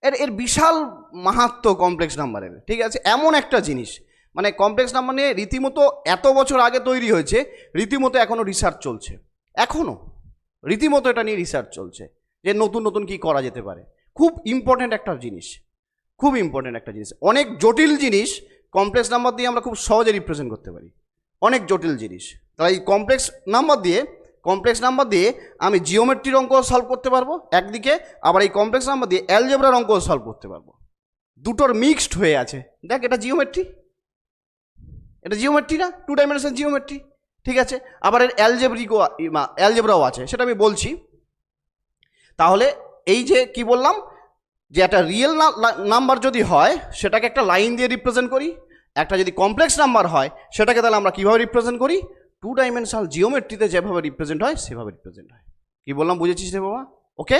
এর বিশাল মাহাত্ম্য কমপ্লেক্স নাম্বারের। ঠিক আছে, এমন একটা জিনিস, মানে কমপ্লেক্স নাম্বার নিয়ে রীতিমতো এত বছর আগে তৈরি হয়েছে, রীতিমতো এখনও রিসার্চ চলছে, এখনও রীতিমতো এটা নিয়ে রিসার্চ চলছে যে নতুন নতুন কী করা যেতে পারে। খুব ইম্পর্ট্যান্ট একটা জিনিস, খুব ইম্পর্ট্যান্ট একটা জিনিস। অনেক জটিল জিনিস কমপ্লেক্স নাম্বার দিয়ে আমরা খুব সহজে রিপ্রেজেন্ট করতে পারি, অনেক জটিল জিনিস। তাই কমপ্লেক্স নাম্বার দিয়ে আমি জিওমেট্রির অঙ্ক সলভ করতে পারবো একদিকে, আবার এই কমপ্লেক্স নাম্বার দিয়ে অ্যালজেব্রার অঙ্ক সলভ করতে পারবো। দুটোর মিক্সড হয়ে আছে। দেখ, এটা জিওমেট্রি, এটা জিওমেট্রি না, 2 ডাইমেনশন জিওমেট্রি। ঠিক আছে, আবার এর অ্যালজেব্রাও আছে, সেটা আমি বলছি। তাহলে এই যে কি বললাম, যে একটা রিয়েল নাম্বার যদি হয় সেটাকে একটা লাইন দিয়ে রিপ্রেজেন্ট করি, একটা যদি কমপ্লেক্স নাম্বার হয় সেটাকে তাহলে আমরা কীভাবে রিপ্রেজেন্ট করি, 2 ডাইমেনশনাল জিওমেট্রিতে যেভাবে রিপ্রেজেন্ট হয় সেভাবে রিপ্রেজেন্ট হয়। কি বললাম বুঝেছিস রে বাবা? ওকে,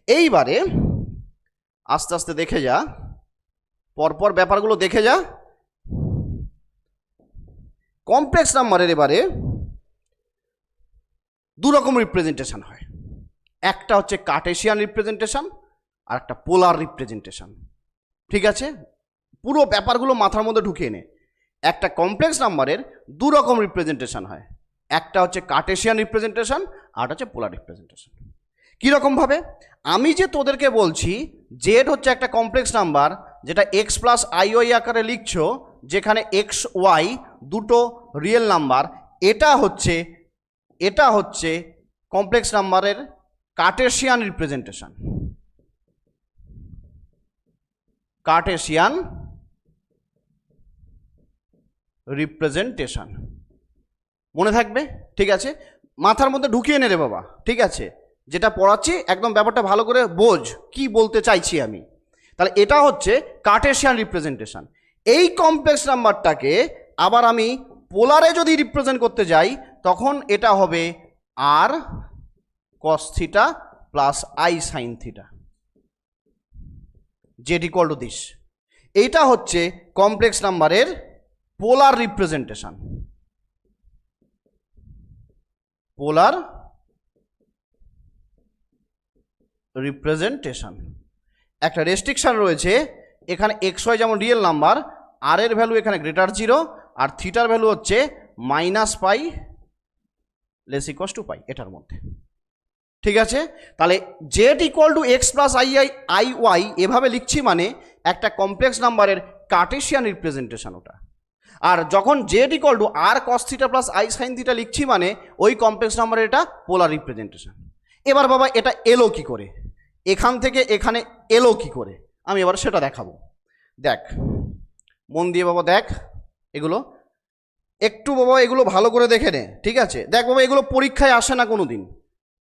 এইবারে আস্তে আস্তে দেখে যা, পরপর ব্যাপারগুলো দেখে যা। কমপ্লেক্স নাম্বারের এবারে 2 রকম রিপ্রেজেন্টেশন হয়, একটা হচ্ছে কার্টেসিয়ান রিপ্রেজেন্টেশন আর একটা পোলার রিপ্রেজেন্টেশন। ঠিক আছে, পুরো ব্যাপারগুলো মাথার মধ্যে ঢুকিয়ে নে। একটা কমপ্লেক্স নাম্বারের 2 রকম রিপ্রেজেন্টেশন হয়, একটা হচ্ছে কার্টেসিয়ান রিপ্রেজেন্টেশন আর হচ্ছে পোলার রিপ্রেজেন্টেশন। কীরকমভাবে, আমি যে তোদেরকে বলছি জেড হচ্ছে একটা কমপ্লেক্স নাম্বার যেটা এক্স প্লাস আইওয়াই আকারে লিখছো, যেখানে এক্স ওয়াই দুটো রিয়েল নাম্বার, এটা হচ্ছে কমপ্লেক্স নাম্বারের কার্টেসিয়ান রিপ্রেজেন্টেশন। কার্টেসিয়ান রিপ্রেজেন্টেশন মনে থাকবে? ঠিক আছে, মাথার মধ্যে ঢুকিয়ে নে রে বাবা। ঠিক আছে, যেটা পড়াচ্ছি একদম ব্যাপারটা ভালো করে বোঝ কি বলতে চাইছি আমি। তাহলে এটা হচ্ছে কার্টেসিয়ান রিপ্রেজেন্টেশন। এই কমপ্লেক্স নাম্বারটাকে আবার আমি পোলারে যদি রিপ্রেজেন্ট করতে যাই তখন এটা হবে R cos theta plus I sine theta, Z equal to this. এইটা হচ্ছে কমপ্লেক্স নাম্বারের পোলার রিপ্রেজেন্টেশন। পোলার রিপ্রেজেন্টেশন একটা রেস্ট্রিকশন রয়েছে এখানে, এক্স ওয়াই যেমন রিয়েল নাম্বার, আর এর ভ্যালু এখানে গ্রেটার 0 আর থিটার ভ্যালু হচ্ছে -π লেস ইকুয়ালস টু পাই, এটার মধ্যে। ঠিক আছে, তাহলে Z equal to X plus I Y এভাবে লিখছি, মানে একটা কমপ্লেক্স নাম্বারের কার্টেসিয়ান রিপ্রেজেন্টেশন ওটা। আর যখন Z equal to R cos theta plus I sine theta লিখছি, মানে ওই কমপ্লেক্স নাম্বারের এটা পোলার রিপ্রেজেন্টেশন। এবার বাবা এটা এলো কি করে, এখান থেকে এখানে এলো কি করে, আমি এবার সেটা দেখাবো। দেখ, মন দিয়ে বাবা দেখ এগুলো। একটু বাবা এগুলো ভালো করে দেখে নে, ঠিক আছে? দেখ বাবা, এগুলো পরীক্ষায় আসে না কোনো দিন,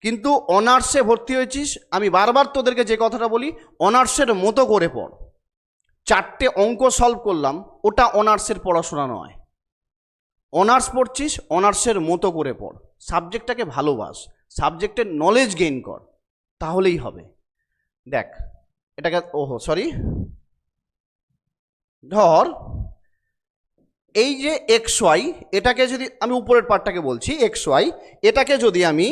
কিন্তু অনার্সে ভর্তি হয়েছিস, আমি বারবার তোদেরকে যে কথাটা বলি, অনার্সের মতো করে পড়। 4টে অঙ্ক সলভ করলাম, ওটা অনার্সের পড়াশোনা নয়। অনার্স পড়ছিস, অনার্সের মতো করে পড়, সাবজেক্টটাকে ভালোবাস, সাবজেক্টের নলেজ গেইন কর, তাহলেই হবে। দেখ এটাকে, ওহো সরি, ধর এই যে এক্স ওয়াই, এটাকে যদি আমি উপরের পার্টটাকে বলছি এক্স ওয়াই, এটাকে যদি আমি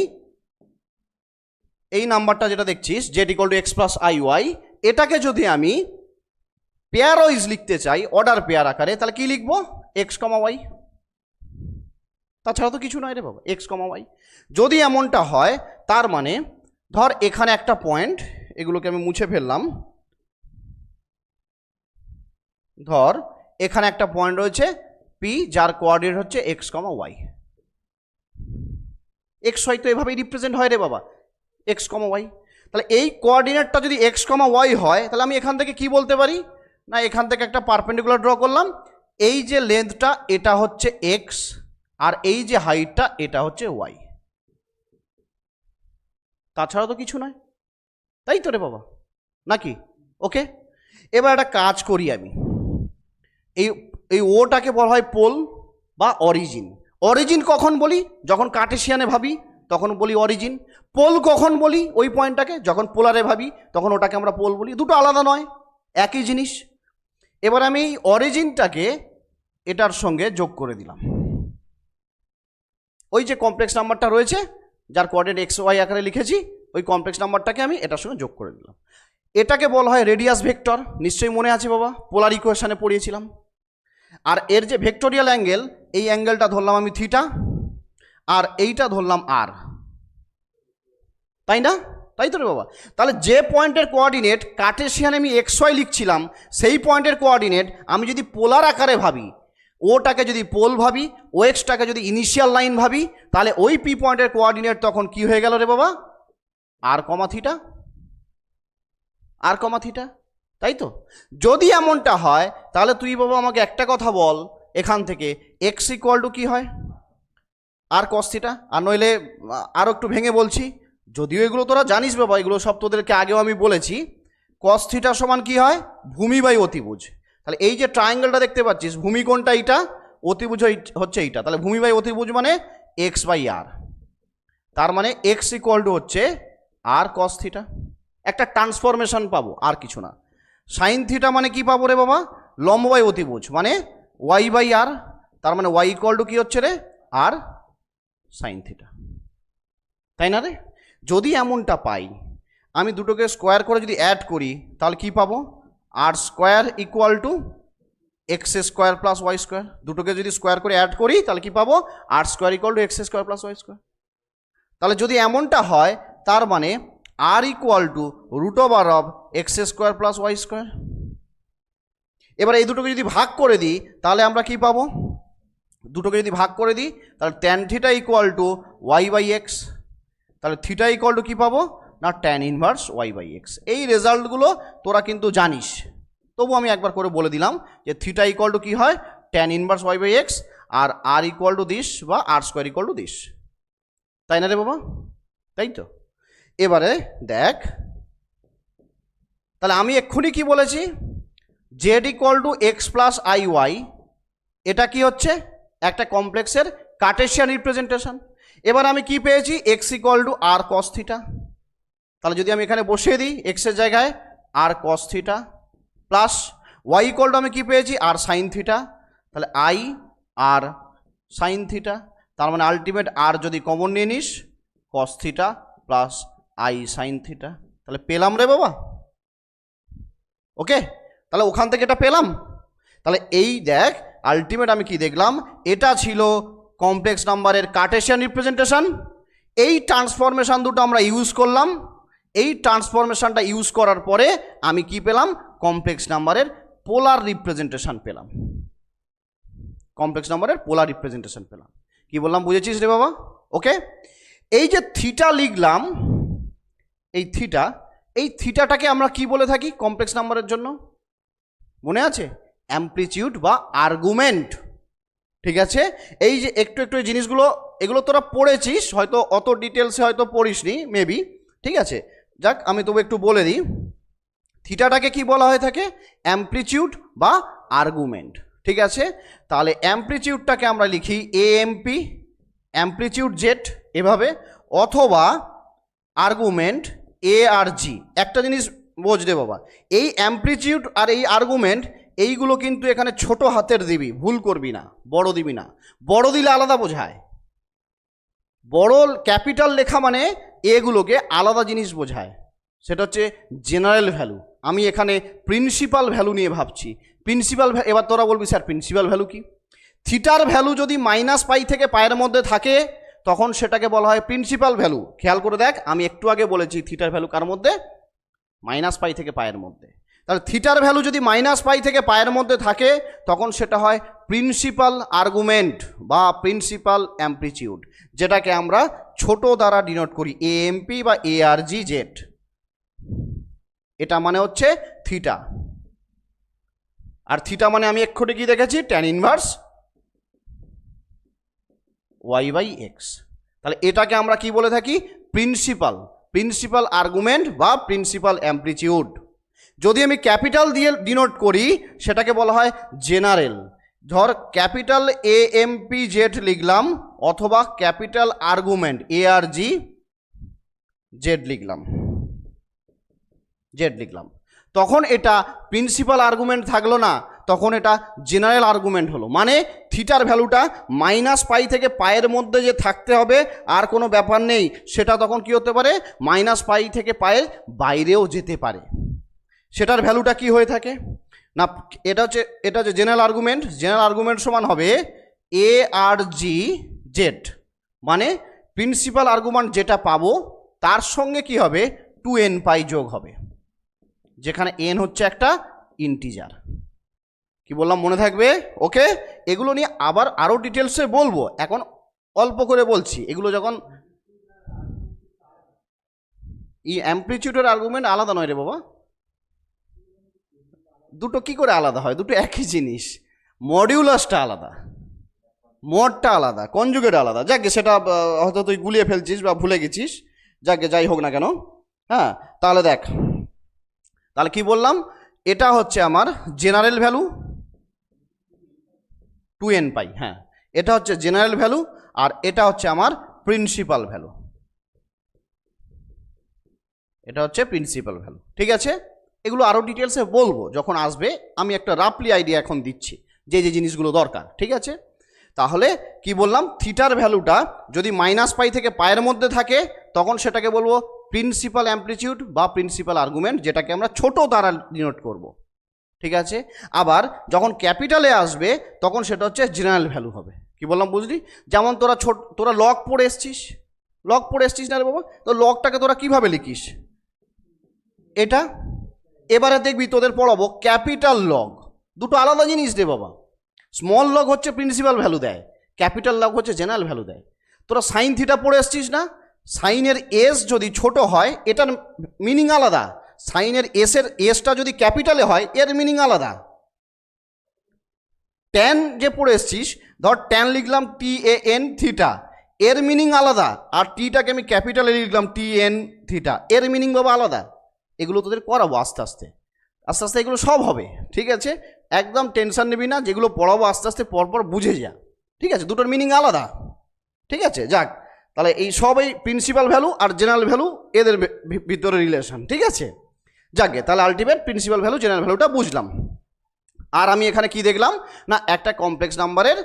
এই নাম্বারটা যেটা দেখছিস Z equal to X plus I Y, এটাকে যদি আমি পেয়ার ওয়াইজ লিখতে চাই, অর্ডার পেয়ার আকারে, তাহলে কি লিখবো? এক্স কমা ওয়াই, তাছাড়া তো কিছু নয় রে বাবা, এক্স কমা ওয়াই। যদি এমনটা হয়, তার মানে ধর এখানে একটা পয়েন্ট, এগুলোকে আমি মুছে ফেললাম, ধর এখানে একটা পয়েন্ট রয়েছে পি, যার কোঅর্ডিনেট হচ্ছে এক্স কমা ওয়াই। এক্স ওয়াই তো এভাবেই রিপ্রেজেন্ট হয় রে বাবা, এক্স কমা ওয়াই। তাহলে এই কোঅর্ডিনেটটা যদি এক্স কমা ওয়াই হয়, তাহলে আমি এখান থেকে কি বলতে পারি? না, এখান থেকে একটা পারপেন্ডিকুলার ড্র করলাম, এই যে লেন্থটা এটা হচ্ছে এক্স, আর এই যে হাইটটা এটা হচ্ছে ওয়াই, তাছাড়া তো কিছু নয়, তাই তো রে বাবা, নাকি? ওকে, এবার একটা কাজ করি আমি, এই এই ওটাকে বলা হয় পোল বা অরিজিন। অরিজিন কখন বলি? যখন কার্টেসিয়ানে ভাবি তখন বলি অরিজিন। পোল কখন বলি ওই পয়েন্টটাকে? যখন পোলারে ভাবি তখন ওটাকে আমরা পোল বলি। দুটো আলাদা নয়, একই জিনিস। এবার আমি এই অরিজিনটাকে এটার সঙ্গে যোগ করে দিলাম, ওই যে কমপ্লেক্স নাম্বারটা রয়েছে যার কোঅর্ডিনেট এক্স ওয়াই আকারে লিখেছি, ওই কমপ্লেক্স নাম্বারটাকে আমি এটার সঙ্গে যোগ করে দিলাম। এটাকে বলা হয় রেডিয়াস ভেক্টর, নিশ্চয়ই মনে আছে বাবা, পোলার ইকুয়েশনে পড়িয়েছিলাম। আর এর যে ভেক্টোরিয়াল অ্যাঙ্গেল, এই অ্যাঙ্গেলটা ধরলাম আমি থিটা, আর এইটা ধরলাম আর, তাই না? তাই তো রে বাবা। তাহলে যে পয়েন্টের কোঅর্ডিনেট কার্টেসিয়ানে আমি এক্স ওয়াই লিখছিলাম, সেই পয়েন্টের কোঅর্ডিনেট আমি যদি পোলার আকারে ভাবি, ওটাকে যদি পোল ভাবি, ও এক্সটাকে যদি ইনিশিয়াল লাইন ভাবি, তাহলে ওই পি পয়েন্টের কোঅর্ডিনেট তখন কি হয়ে গেল রে বাবা? আর কমা থিটা, আর কমা থিটা, তাই তো? যদি এমনটা হয়, তাহলে তুই বাবা আমাকে একটা কথা বল, এখান থেকে এক্স ইকুয়াল টু কী হয়? আর কস থিটা। আর নইলে আরও একটু ভেঙে বলছি, যদিও এগুলো তোরা জানিস বাবা, এগুলো সব তোদেরকে আগেও আমি বলেছি, কস থিটা সমান কি হয়? ভূমি বাই অতিভুজ। তাহলে এই যে ট্রায়াঙ্গেলটা দেখতে পাচ্ছিস, ভূমি কোনটা? এইটা, অতিভুজ হচ্ছে এইটা, তাহলে ভূমি বাই অতিভুজ মানে এক্স বাই আর, তার মানে এক্স ইকুয়াল টু হচ্ছে আর কস থিটা। একটা ট্রান্সফরমেশন পাবো, আর কিছু না। সাইন থিটা মানে কি পাবো রে বাবা? লম্ব বাই অতিভুজ মানে ওয়াই বাই আর, তার মানে ওয়াই ইকুয়াল টু কি হচ্ছে রে? আর সাইন থিটা, তাই না রে? যদি এমনটা পাই, আমি দুটোকে স্কোয়ার করে যদি অ্যাড করি, তাহলে কি পাবো? R square equal to X square plus Y square. দুটোকে যদি স্কোয়ার করে অ্যাড করি, তাহলে কি পাবো? R square equal to X square plus Y square. তাহলে যদি এমনটা হয়, তার মানে R equal to root over of X square plus Y square. এবার এই দুটোকে যদি ভাগ করে দিই, তাহলে আমরা কি পাবো? দুটোকে যদি ভাগ করে দিই, তাহলে tan theta equal to Y by X. তাহলে থিটা ইকুয়াল টু কী পাবো? না tan inverse Y by X. এই রেজাল্টগুলো তোরা কিন্তু জানিস, তবু আমি একবার করে বলে দিলাম যে থিটা ইকুয়াল টু কী হয়? Tan inverse Y by X, R equal to this বা R square equal to this, তাই না রে বাবা? তাই তো। এবারে দেখ, তাহলে আমি এক্ষুনি কি বলেছি? Z equal to X plus I Y, এটা কি হচ্ছে? একটা কমপ্লেক্সের কার্টেসিয়ান রিপ্রেজেন্টেশন। এবার আমি কি পেয়েছি? X equal to R cos theta. তাহলে যদি আমি এখানে বসিয়ে দিই এক্সের জায়গায় R cos theta, plus Y equal to আমি কি পেয়েছি? R sine theta. তাহলে আই আর সাইন থিটা, তার মানে আলটিমেট আর যদি কমন নিয়ে নিস, cos theta plus I sine theta. তাহলে পেলাম রে বাবা, ওকে? তাহলে ওখান থেকে এটা পেলাম। তাহলে এই দেখ, আলটিমেট আমি কি দেখলাম? এটা ছিল কমপ্লেক্স নাম্বারের কার্টেসিয়ান রিপ্রেজেন্টেশন। এই ট্রান্সফরমেশন দুটো আমরা ইউজ করলাম। এই ট্রান্সফরমেশনটা ইউজ করার পরে আমি কি পেলাম? কমপ্লেক্স নাম্বারের পোলার রিপ্রেজেন্টেশন পেলাম। কমপ্লেক্স নাম্বারের পোলার রিপ্রেজেন্টেশন পেলাম। কি বললাম বুঝেছিস রে বাবা? ওকে, এই যে থিটা লিখলাম, এই থিটাটাকে আমরা কি বলে থাকি কমপ্লেক্স নাম্বারের জন্য? মনে আছে? অ্যামপ্লিটিউড বা আর্গুমেন্ট। ঠিক আছে, এই যে একটু একটু এই জিনিসগুলো এগুলো তোরা পড়েছিস, হয়তো অত ডিটেলসে হয়তো পড়িসনি মেবি, ঠিক আছে। যাক, আমি তবু একটু বলে দিই, থিটাটাকে কি বলা হয়ে থাকে? অ্যামপ্লিটিউড বা আর্গুমেন্ট, ঠিক আছে। তাহলে অ্যামপ্লিটিউডটাকে আমরা লিখি এএমপি, অ্যামপ্লিটিউড জেড এভাবে, অথবা আর্গুমেন্ট এ আর জি। একটা জিনিস বুঝতে বাবা, এই অ্যামপ্লিটিউড আর এই আর্গুমেন্ট এইগুলো কিন্তু এখানে ছোট হাতের দিবি, ভুল করবি না, বড় দিবি না। বড় দিলে আলাদা বোঝায়, বড় ক্যাপিটাল লেখা মানে এগুলোকে আলাদা জিনিস বোঝায়, সেটা হচ্ছে জেনারেল ভ্যালু। আমি এখানে প্রিন্সিপাল ভ্যালু নিয়ে ভাবছি। প্রিন্সিপাল, এবার তোরা বলবি স্যার প্রিন্সিপাল ভ্যালু কি? থিটার ভ্যালু যদি -π থেকে পায়ের মধ্যে থাকে তখন সেটাকে বলা হয় প্রিন্সিপাল ভ্যালু। খেয়াল করে দেখ, আমি একটু আগে বলেছি থিটার ভ্যালু কার মধ্যে? -π থেকে পায়ের মধ্যে। তাহলে থিটার ভ্যালু যদি -π থেকে পায়ের মধ্যে থাকে তখন সেটা হয় প্রিন্সিপাল আর্গুমেন্ট বা প্রিন্সিপাল অ্যামপ্লিটিউড, যেটাকে আমরা ছোট দ্বারা ডিনোট করি এএমপি বা এআরজি জেড। এটা মানে হচ্ছে থিটা। আর থিটা মানে আমি এক্ষুনি কি দেখেছি? Tan inverse y/x। তাহলে এটাকে আমরা কি বলে থাকি? প্রিন্সিপাল আর্গুমেন্ট বা প্রিন্সিপাল অ্যামপ্লিটিউড। যদি আমি ক্যাপিটাল দিয়ে ডিনোট করি সেটাকে বলা হয় জেনারেল। ধর ক্যাপিটাল এএমপি জেড লিখলাম, অথবা ক্যাপিটাল আর্গুমেন্ট এআরজি জেড লিখলাম, তখন এটা প্রিন্সিপাল আর্গুমেন্ট থাকলো না, তখন এটা জেনারেল আর্গুমেন্ট হলো। মানে থিটার ভ্যালুটা -π থেকে পায়ের মধ্যে যে থাকতে হবে আর কোনো ব্যাপার নেই, সেটা তখন কি হতে পারে? -π থেকে পায়ের বাইরেও যেতে পারে। সেটার ভ্যালুটা কি হয়ে থাকে না? এটা হচ্ছে জেনারেল আর্গুমেন্ট। জেনারেল আর্গুমেন্ট সমান হবে এ আর জি জেড, মানে প্রিন্সিপাল আর্গুমেন্ট যেটা পাবো তার সঙ্গে কি হবে? 2nπ যোগ হবে, যেখানে n হচ্ছে একটা ইন্টিজার। কি বললাম মনে থাকবে? ওকে, এগুলো নিয়ে আবার আরও ডিটেলসে বলবো, এখন অল্প করে বলছি। এগুলো যখন অ্যামপ্লিটিউডের আর্গুমেন্ট আলাদা নয় রে বাবা, দুটো কি করে আলাদা হয়? দুটো একই জিনিস, মডিউলাসটা আলাদা, মডটা আলাদা, কনজুগেট আলাদা। যাকে সেটা হয়তো তুই গুলিয়ে ফেলছিস বা ভুলে গেছিস, যাকে যাই হোক না কেন। হ্যাঁ, তাহলে দেখ, তাহলে কি বললাম? এটা হচ্ছে আমার জেনারেল ভ্যালু 2nπ। হ্যাঁ, এটা হচ্ছে জেনারেল ভ্যালু, আর এটা হচ্ছে আমার প্রিন্সিপাল ভ্যালু। এটা হচ্ছে প্রিন্সিপাল ভ্যালু, ঠিক আছে। এগুলো আরও ডিটেলসে বলবো যখন আসবে, আমি একটা রাফলি আইডিয়া এখন দিচ্ছি যে যে জিনিসগুলো দরকার, ঠিক আছে। তাহলে কি বললাম? থিটার ভ্যালুটা যদি -π থেকে পায়ের মধ্যে থাকে তখন সেটাকে বলবো প্রিন্সিপাল অ্যামপ্লিটিউড বা প্রিন্সিপাল আর্গুমেন্ট, যেটাকে আমরা ছোট দ্বারা ডিনোট করব, ঠিক আছে। আবার যখন ক্যাপিটালে আসবে তখন সেটা হচ্ছে জেনারেল ভ্যালু হবে। কি বললাম বুঝলি? যেমন তোরা লগ পড়ে এসছিস না রে বাবা? তো লগটাকে তোরা কিভাবে লিখিস? এটা এবারে দেখবি তোদের পড়াবো ক্যাপিটাল লগ, দুটো আলাদা জিনিস রে বাবা। স্মল লগ হচ্ছে প্রিন্সিপাল ভ্যালু দেয়, ক্যাপিটাল লগ হচ্ছে জেনারেল ভ্যালু দেয়। তোরা সাইন থিটা পড়ে এসছিস না? সাইনের এস যদি ছোট হয় এটার মিনিং আলাদা, সাইনের এসটা যদি ক্যাপিটালে হয় এর মিনিং আলাদা। ট্যান যে পড়ে এসছিস, ধর ট্যান লিখলাম TAN থিটা, এর মিনিং আলাদা, আর টিটাকে আমি ক্যাপিটালে লিখলাম TN থিটা, এর মিনিং বাবা আলাদা। এগুলো তোদের করাবো আস্তে আস্তে এগুলো সব হবে, ঠিক আছে। একদম টেনশন নিবি না, যেগুলো পড়াবো আস্তে আস্তে পরপর বুঝে যা, ঠিক আছে। দুটোর মিনিং আলাদা, ঠিক আছে। যাক, তাহলে এই সব এই প্রিন্সিপাল ভ্যালু আর জেনারেল ভ্যালু এদের ভিতরে রিলেশন, ঠিক আছে। যাকে তাহলে আলটিমেট প্রিন্সিপাল ভ্যালু জেনারেল ভ্যালুটা বুঝলাম। আর আমি এখানে কি দেখলাম না, একটা কমপ্লেক্স নাম্বারের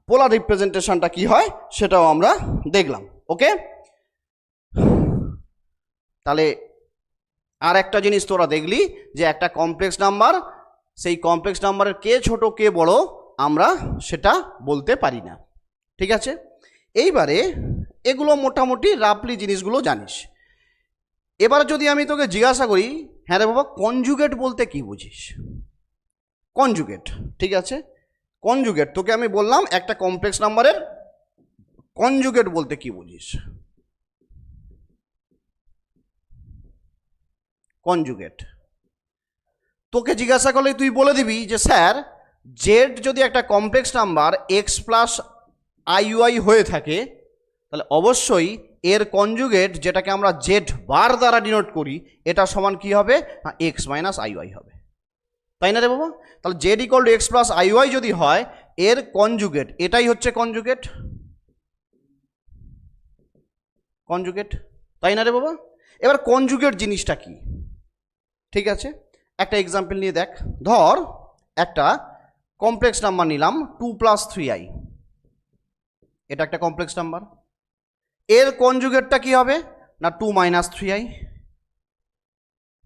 পোলার রিপ্রেজেন্টেশনটা কি হয় সেটাও আমরা দেখলাম। ওকে, তাহলে আর একটা জিনিস তোরা দেখলি যে একটা কমপ্লেক্স নাম্বার, সেই কমপ্লেক্স নাম্বারের কে ছোট কে বড় আমরা সেটা বলতে পারি না, ঠিক আছে। এইবারে এগুলো মোটামুটি রাফলি জিনিসগুলো জানিস। এবার যদি আমি তোকে জিজ্ঞাসা করি, হ্যাঁ রে বাবা কনজুগেট বলতে কি বুঝিস? কনজুগেট, ঠিক আছে। কনজুগেট তোকে আমি বললাম একটা কমপ্লেক্স নাম্বারের কনজুগেট বলতে কি বুঝিস? কনজুগেট তোকে জিজ্ঞাসা করলে তুই বলে দিবি যে স্যার জেড যদি একটা কমপ্লেক্স নাম্বার এক্স প্লাস আইওয়াই হয়ে থাকে, তাহলে অবশ্যই এর কনজুগেট যেটাকে আমরা জেড বার দ্বারা ডিনোট করি, এটা সমান কি হবে না এক্স মাইনাস আইওয়াই হবে, তাই না রে বাবা? তাহলে Z equal to X plus I Y যদি হয়, এর কনজুগেট এটাই হচ্ছে কনজুগেট, কনজুগেট, তাই না রে বাবা? এবার কনজুগেট জিনিসটা কি, ঠিক আছে, একটা এক্সাম্পল নিয়ে দেখ। ধর একটা কমপ্লেক্স নাম্বার নিলাম 2 + 3i, এটা একটা কমপ্লেক্স নাম্বার, এর কনজুগেটটা কি হবে না 2 - 3i,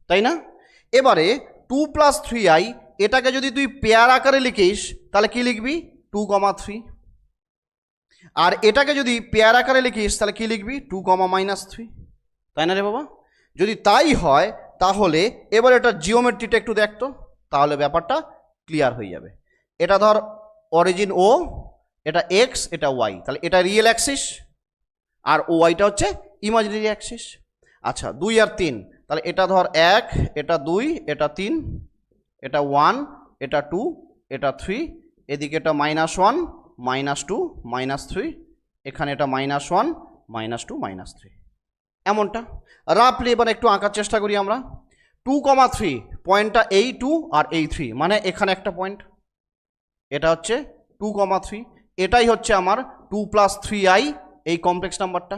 তাই না? এবারে 2 + 3i এটাকে যদি তুই পেয়ার আকারে লিখিস তাহলে কি লিখবি 2, 3, আর এটাকে যদি পেয়ার আকারে লিখিস তাহলে কি লিখবি 2, -3, তাই না রে বাবা? যদি তাই হয় তাহলে এবার এটা জিওমেট্রিটা একটু দেখতো, তাহলে ব্যাপারটা ক্লিয়ার হয়ে যাবে। এটা ধর অরিজিন ও, এটা এক্স, এটা ওয়াই, তাহলে এটা রিয়েল অ্যাক্সিস আর ওয়াইটা হচ্ছে ইমাজিনারি অ্যাক্সিস। আচ্ছা 2 আর 3, তাহলে এটা ধর 1, এটা 2, এটা 3, এটা 1, এটা 2, এটা 3, এদিকে এটা -1, -2, -3, এখানে এটা -1, -2, -3, এমনটা রাফলি এবার একটু আঁকার চেষ্টা করি আমরা। 2, 3 পয়েন্টটা এই 2 আর এই 3, মানে এখানে একটা পয়েন্ট, এটা হচ্ছে 2, 3, এটাই হচ্ছে আমার 2 + 3i এই কমপ্লেক্স নাম্বারটা।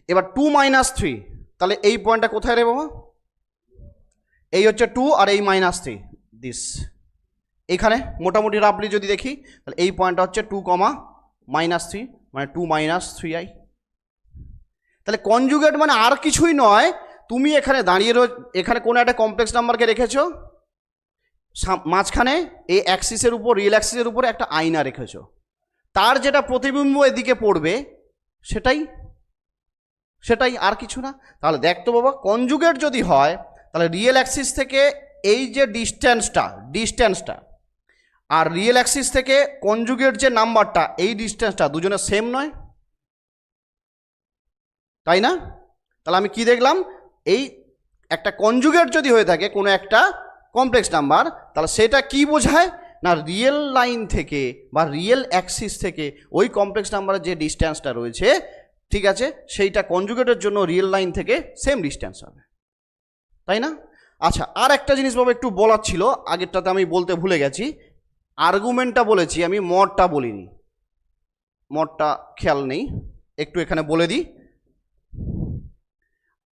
এবার 2 - 3, তাহলে এই পয়েন্টটা কোথায় রে বাবা? এই হচ্ছে 2 আর এই -3 দিস, এখানে মোটামুটি রাফলি যদি দেখি তাহলে এই পয়েন্টটা হচ্ছে 2, -3, মানে 2 - 3i। তাহলে কনজুগেট মানে আর কিছুই নয়, তুমি এখানে দাঁড়িয়ে এখানে কোনো একটা কমপ্লেক্স নাম্বারকে রেখেছো, মাঝখানে এই অ্যাক্সিসের উপর, রিয়েল অ্যাক্সিসের উপরে একটা আয়না রেখেছো, তার যেটা প্রতিবিম্ব এদিকে পড়বে সেটাই আর কিছু না। তাহলে দেখতো বাবা, কনজুগেট যদি হয় তাহলে রিয়েল অ্যাক্সিস থেকে এই যে ডিস্টেন্সটা আর রিয়েল অ্যাক্সিস থেকে কনজুগেট যে নাম্বারটা, এই ডিস্টেন্সটা দুজনের সেম নয়, তাই না? তাহলে আমি কি দেখলাম, এই একটা কনজুগেট যদি হয়ে থাকে কোনো একটা কমপ্লেক্স নাম্বার, তাহলে সেটা কি বোঝায় না রিয়েল লাইন থেকে বা রিয়েল অ্যাক্সিস থেকে ওই কমপ্লেক্স নাম্বারের যে ডিস্টেন্সটা রয়েছে, ঠিক আছে, সেইটা কনজুগেটের জন্য রিয়েল লাইন থেকে সেম ডিস্টেন্স হবে, তাই না? আচ্ছা আর একটা জিনিস বাবা একটু বলার ছিল, আগেরটাতে আমি বলতে ভুলে গেছি, আর্গুমেন্টটা বলেছি আমি, মডটা বলিনি, মডটা খেয়াল নেই, একটু এখানে বলে দিই।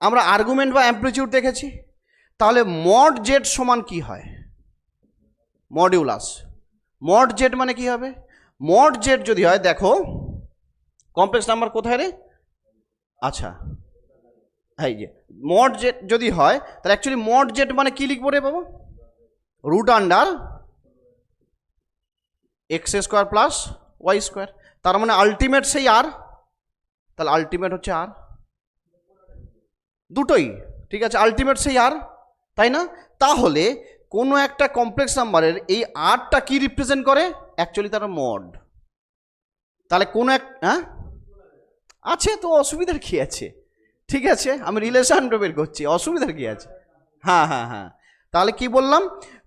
আমরা আর্গুমেন্ট বা অ্যাম্প্লিটিউড দেখেছি, তাহলে মড জেড সমান কি হয়? মডিউলাস। মড জেড মানে কি হবে? মড জেড যদি হয়, দেখো কমপ্লেক্স নাম্বার কোথায় রে? আচ্ছা এই যে মড জেড যদি হয়, তাহলে অ্যাকচুয়ালি মড জেড মানে কি লিখবো রে বাবা? √আন্ডার x² + y², তার মানে আলটিমেট সেই আর, তাহলে আলটিমেট হচ্ছে আর, দুটোই ঠিক আছে, আলটিমেট সেই আর, তাই না? তাহলে কোনো একটা কমপ্লেক্স নাম্বারের এই আরটা কি রিপ্রেজেন্ট করে? অ্যাকচুয়ালি তার মড। তাহলে কোনো এক আছে তো, অসুবিধার কি আছে? ঠিক আছে, আমি রিলেশনটা বের করছি, অসুবিধার কি আছে? হ্যাঁ, তাহলে কি বললাম,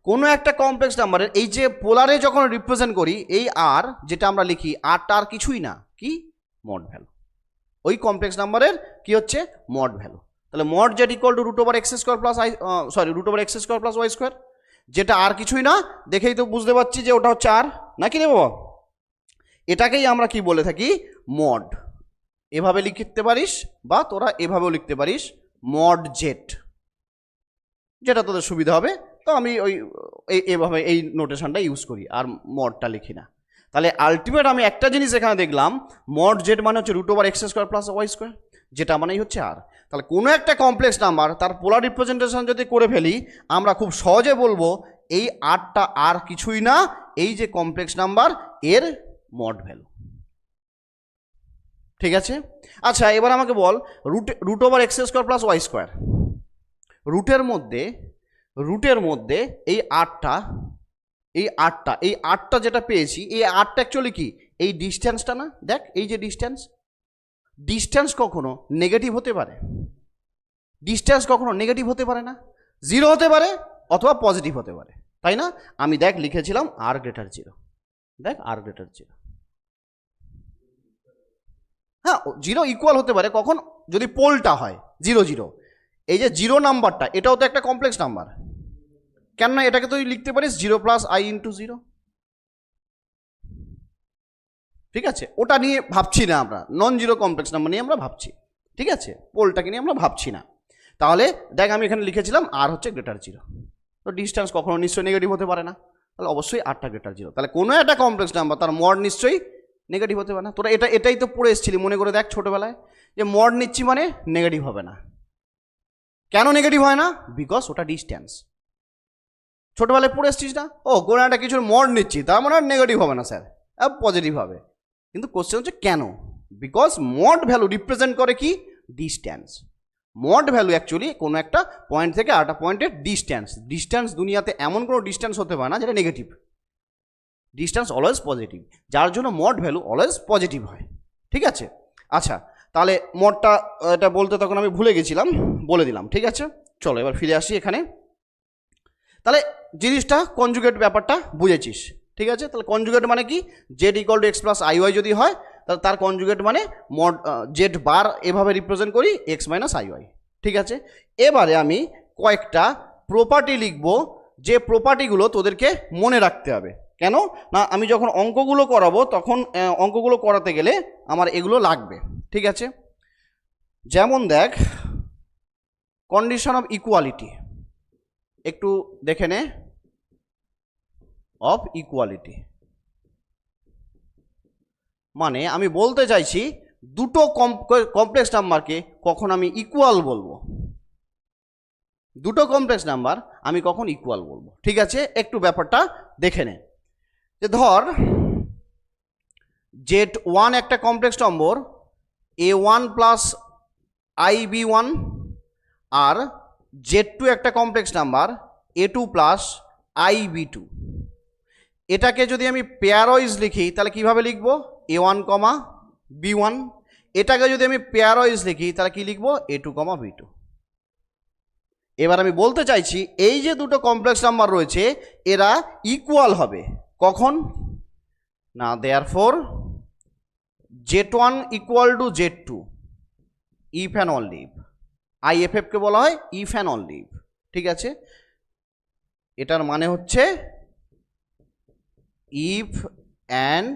কোনো একটা কমপ্লেক্স নাম্বারের এই যে পোলারে যখন রিপ্রেজেন্ট করি, এই আর যেটা আমরা লিখি, আরটা আর কিছুই না, কি মড ভ্যালু, ওই কমপ্লেক্স নাম্বারের কি হচ্ছে মড ভ্যালু। তাহলে mod Z equal two √x² + y², যেটা আর কিছুই না, দেখেই তো বুঝতে পারছি যে ওটা হচ্ছে আর, নাকি রে বাবা? এটাকেই আমরা কি বলে থাকি মড। এভাবে লিখতে পারিস বা তোরা এভাবেও লিখতে পারিস মড জেড, যেটা তোদের সুবিধা হবে। তো আমি এভাবে এই নোটেশনটা ইউজ করি আর মডটা লিখি না। তাহলে আলটিমেট আমি একটা জিনিস এখানে দেখলাম, মড জেড মানে হচ্ছে √x² + y², যেটা মানেই হচ্ছে আর। তাহলে কোনো একটা কমপ্লেক্স নাম্বার তার পোলার রিপ্রেজেন্টেশন যদি করে ফেলি, আমরা খুব সহজে বলবো এই আরটা আর কিছুই না, এই যে কমপ্লেক্স নাম্বার এর মড ভ্যালু, ঠিক আছে? আচ্ছা এবার আমাকে বল, √x² + y², রুটের মধ্যে এই আটটা যেটা পেয়েছি, এই আটটা অ্যাকচুয়ালি কি এই ডিস্টেন্সটা না? দেখ এই যে ডিস্টেন্স কখনো নেগেটিভ হতে পারে, ডিস্টেন্স কখনো নেগেটিভ হতে পারে না, 0 হতে পারে অথবা পজিটিভ হতে পারে, তাই না? আমি দেখ লিখেছিলাম আর গ্রেটার জিরো, দেখ আর গ্রেটার জিরো। হ্যাঁ, জিরো ইকুয়াল হতে পারে কখন, যদি পোলটা হয় 0 0। এই যে জিরো নাম্বারটা এটাও তো একটা কমপ্লেক্স নাম্বার, কেন না এটাকে তুই লিখতে পারিস 0 প্লাস আই ইন্টু 0। ঠিক আছে, ওটা নিয়ে ভাবছি না আমরা, নন জিরো কমপ্লেক্স নাম্বার নিয়ে আমরা ভাবছি। ঠিক আছে, পোলটাকে নিয়ে আমরা ভাবছি না। তাহলে দেখ আমি এখানে লিখেছিলাম আর হচ্ছে গ্রেটার জিরো, তো ডিস্টেন্স কখনো নিশ্চয়ই নেগেটিভ হতে পারে না, তাহলে অবশ্যই আরটা গ্রেটার জিরো। তাহলে কোনো একটা কমপ্লেক্স নাম্বার তার মড নিশ্চয়ই নেগেটিভ হতে পারে না। তোরা এটাই তো পড়ে এসেছিলি, মনে করে দেখ ছোটোবেলায়, যে মড নিচ্ছি মানে নেগেটিভ হবে না। কেন নেগেটিভ হয় না? বিকজ ওটা ডিস্টেন্স। ছোটোবেলায় পড়ে এসছিস না, ও কোনো একটা কিছুর মড নিচ্ছি তার মানে নেগেটিভ হবে না স্যার, পজিটিভ হবে। কিন্তু কোশ্চেন হচ্ছে কেন? বিকজ মড ভ্যালু রিপ্রেজেন্ট করে কি? ডিস্টেন্স। মড ভ্যালু অ্যাকচুয়ালি কোনো একটা পয়েন্ট থেকে আরেকটা পয়েন্টের ডিস্টেন্স। ডিস্টেন্স দুনিয়াতে এমন কোনো ডিস্টেন্স হতে পারে না যেটা নেগেটিভ, ডিস্টেন্স অলওয়েজ পজিটিভ, যার জন্য মড ভ্যালু অলওয়েজ পজিটিভ হয়। ঠিক আছে, আচ্ছা তাহলে মডটা এটা বলতে তখন আমি ভুলে গেছিলাম, বলে দিলাম। ঠিক আছে, চলো এবার ফিরে আসি এখানে। তাহলে জিনিসটা কনজুগেট ব্যাপারটা বুঝেছিস। ঠিক আছে, তাহলে কনজুগেট মানে কি? Z equal to X plus I Y যদি হয় তাহলে তার কনজুগেট মানে মড জেড বার এভাবে রিপ্রেজেন্ট করি এক্স মাইনাস আই ওয়াই। ঠিক আছে, এবারে আমি কয়েকটা প্রপার্টি লিখব, যে প্রপার্টিগুলো তোদেরকে মনে রাখতে হবে। কেন না, আমি যখন অঙ্কগুলো করাবো তখন অঙ্কগুলো করাতে গেলে আমার এগুলো লাগবে। ঠিক আছে, যেমন দেখ কন্ডিশন অফ ইকুয়ালিটি, একটু দেখে নে। অফ ইকুয়ালিটি মানে আমি বলতে চাইছি দুটো কমপ্লেক্স নাম্বারকে কখন আমি ইকুয়াল বলবো, দুটো কমপ্লেক্স নাম্বার আমি কখন ইকুয়াল বলবো। ঠিক আছে, একটু ব্যাপারটা দেখে নে। যে ধর জেড ওয়ান একটা complex number A1 plus IB1, আর জেড টু একটা complex number A2 plus IB2। এটাকে যদি আমি পেয়ার ওয়াইজ লিখি তাহলে কিভাবে লিখবো? A1 কমা B1। এটাকে যদি আমি পেয়ার ওয়াইজ লিখি তাহলে কি লিখবো? A2 কমা B2। এবার আমি বলতে চাইছি এই যে দুটো কমপ্লেক্স নাম্বার রয়েছে এরা ইকুয়াল হবে কখন না, therefore Z1 equal to Z2 if and only if. IFF কে বলা হয় ইফ অ্যান্ড অনলি ইফ। ঠিক আছে, এটার মানে হচ্ছে ইফ অ্যান্ড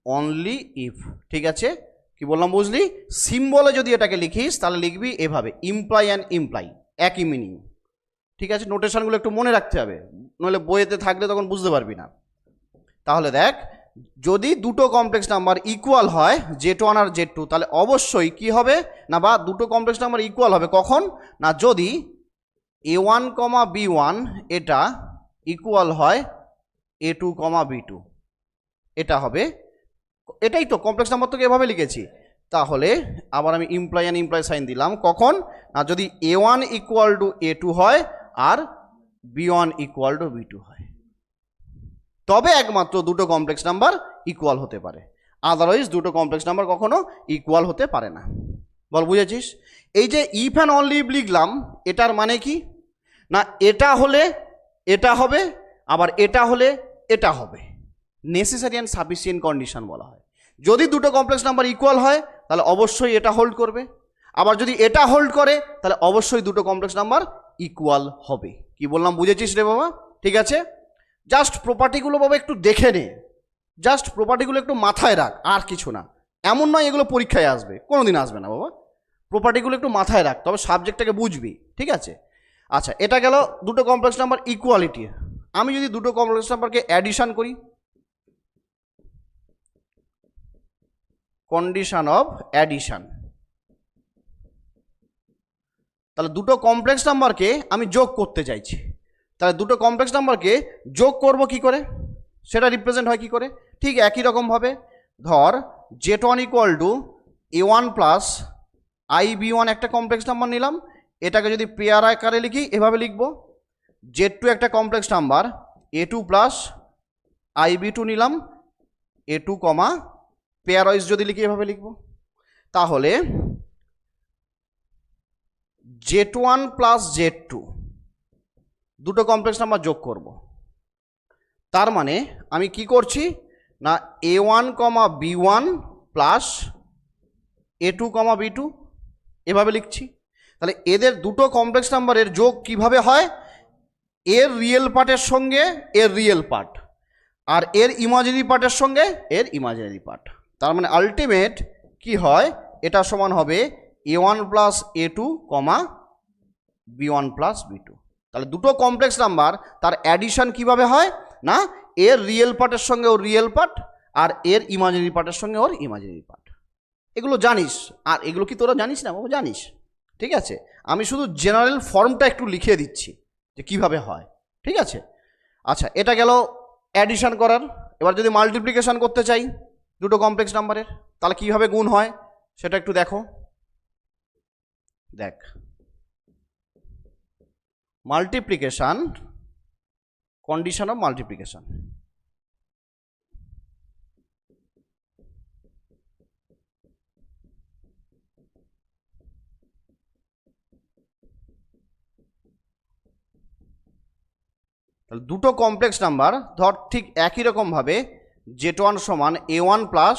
অনলি ইফ। ঠিক আছে, কি বললাম বুঝলি? সিম্বলে যদি এটাকে লিখিস তাহলে লিখবি এভাবে, ইমপ্লাই অ্যান্ড ইমপ্লাই, একই মিনিং। ঠিক আছে, নোটেশনগুলো একটু মনে রাখতে হবে, নইলে বইয়েতে থাকলে তখন বুঝতে পারবি না। তাহলে দেখ, যদি দুটো কমপ্লেক্স নাম্বার ইকুয়াল হয় Z1 আর Z2 তাহলে অবশ্যই কি হবে না, বা দুটো কমপ্লেক্স নাম্বার ইকুয়াল হবে কখন না, যদি A1 কমা B1 এটা ইকুয়াল হয় A2 কমা B2। এটা হবে, এটাই তো কমপ্লেক্স নাম্বার তোকে এভাবে লিখেছি। তাহলে আবার আমি ইমপ্লাই অ্যান্ড ইমপ্লাই সাইন দিলাম কখন না, যদি A1 ইকুয়াল টু A2 হয় আর B1 ইকুয়াল টু B2 হয়, তবে একমাত্র দুটো কমপ্লেক্স নাম্বার ইকুয়াল হতে পারে, আদারওয়াইজ দুটো কমপ্লেক্স নাম্বার কখনো ইকুয়াল হতে পারে না। বল বুঝেছিস? এই যে ইফ অ্যান্ড অনলি ইফ লিখলাম এটার মানে কি না, এটা হলে এটা হবে, আবার এটা হলে এটা হবে, নেসেসারি অ্যান্ড সাফিসিয়েন্ট কন্ডিশন বলা হয়। যদি দুটো কমপ্লেক্স নাম্বার ইকুয়াল হয় তাহলে অবশ্যই এটা হোল্ড করবে, আবার যদি এটা হোল্ড করে তাহলে অবশ্যই দুটো কমপ্লেক্স নাম্বার ইকুয়াল হবে। কি বললাম বুঝেছিস রে বাবা? ঠিক আছে, জাস্ট প্রপার্টিগুলো বাবা একটু দেখে নে, জাস্ট প্রপার্টিগুলো একটু মাথায় রাখ, আর কিছু না। এমন নয় এগুলো পরীক্ষায় আসবে, কোনোদিন আসবে না বাবা। প্রপার্টিগুলো একটু মাথায় রাখ, তবে সাবজেক্টটাকে বুঝবি। ঠিক আছে, আচ্ছা এটা গেল দুটো কমপ্লেক্স নাম্বার ইকুয়ালিটি। আমি যদি দুটো কমপ্লেক্স নাম্বারকে অ্যাডিশন করি, কন্ডিশন অফ অ্যাডিশন, তাহলে দুটো কমপ্লেক্স নাম্বারকে আমি যোগ করতে চাইছি, তাহলে দুটো কমপ্লেক্স নাম্বারকে যোগ করব কি করে, সেটা রিপ্রেজেন্ট হয় কি করে? ঠিক একই রকমভাবে ধর Z1 equal to A1 plus IB1 একটা কমপ্লেক্স নাম্বার নিলাম, এটাকে যদি পেয়ার আকারে লিখি এভাবে লিখব, Z2 একটা complex number A2 plus IB2 নিলাম, A2 কমা পেয়ার ওয়াইজ যদি লিখি এভাবে লিখব। তাহলে Z1 প্লাস Z2 দুটো কমপ্লেক্স নাম্বার যোগ করব। তার মানে আমি কি করছি না a1, b1 plus a2, b2 এভাবে লিখছি। তাহলে এদের দুটো কমপ্লেক্স নাম্বারের যোগ কিভাবে হয়, এর রিয়েল পার্টের সঙ্গে এর রিয়েল পার্ট আর এর ইমাজিনারি পার্টের সঙ্গে এর ইমাজিনারি পার্ট। তার মানে আলটিমেট কি হয়, এটা সমান হবে a1 plus a2, b1 plus b2। তাহলে দুটো কমপ্লেক্স নাম্বার তার অ্যাডিশন কিভাবে হয় না এর রিয়েল পার্টের সঙ্গে ওর রিয়েল পার্ট আর এর ইমাজিনারি পার্টের সঙ্গে ওর ইমাজিনারি পার্ট। এগুলো জানিস, আর এগুলো কি তোরা জানিস না বাবু? জানিস, ঠিক আছে। আমি শুধু জেনারেল ফর্মটা একটু লিখে দিচ্ছি যে কিভাবে হয়, ঠিক আছে। আচ্ছা, এটা গেল অ্যাডিশন করার। এবার যদি মাল্টিপ্লিকেশন করতে চাই দুটো কমপ্লেক্স নাম্বারের, তাহলে কিভাবে গুণ হয় সেটা একটু দেখো। দেখ, মাল্টিপ্লিকেশন, কন্ডিশন অফ মাল্টিপ্লিকেশন। তাহলে দুটো কমপ্লেক্স নাম্বার ধর ঠিক একই রকমভাবে z1 সমান a1 প্লাস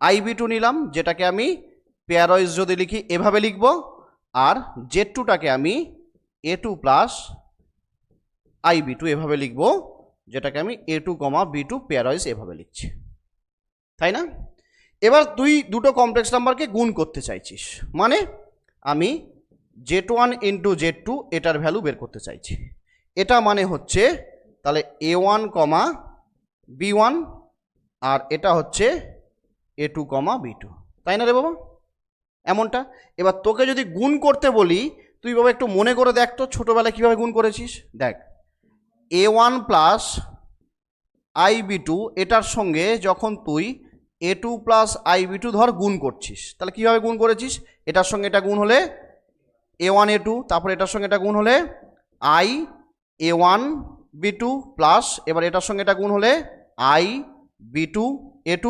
ib2 নিলাম, যেটাকে আমি পেয়ার ওয়াইজ যদি লিখি এভাবে লিখব, আর z2টাকে আমি a2 প্লাস ib2 এভাবে লিখব, যেটাকে আমি a2, b2 পেয়ার ওয়াইজ এভাবে লিখছি, তাই না? এবার তুই দুটো কমপ্লেক্স নাম্বারকে গুণ করতে চাইছিস, মানে আমি z1 ইন্টু z2 এটার ভ্যালু বের করতে চাইছি। এটা মানে হচ্ছে তাহলে a1, b1 আর এটা হচ্ছে a2, b2, তাই না রে বাবা? এমনটা। এবার তোকে যদি গুণ করতে বলি, তুই বাবা একটু মনে করে দেখ তো ছোটোবেলায় কীভাবে গুণ করেছিস। দেখ, a1 প্লাস ib2 এটার সঙ্গে যখন তুই a2 প্লাস ib2 ধর গুণ করছিস, তাহলে কীভাবে গুণ করেছিস, এটার সঙ্গে এটা গুণ হলে a1 a2, তারপর এটার সঙ্গে এটা গুণ হলে i a1 b2 প্লাস এবার এটার সঙ্গে এটা গুণ হলে i b2 a2,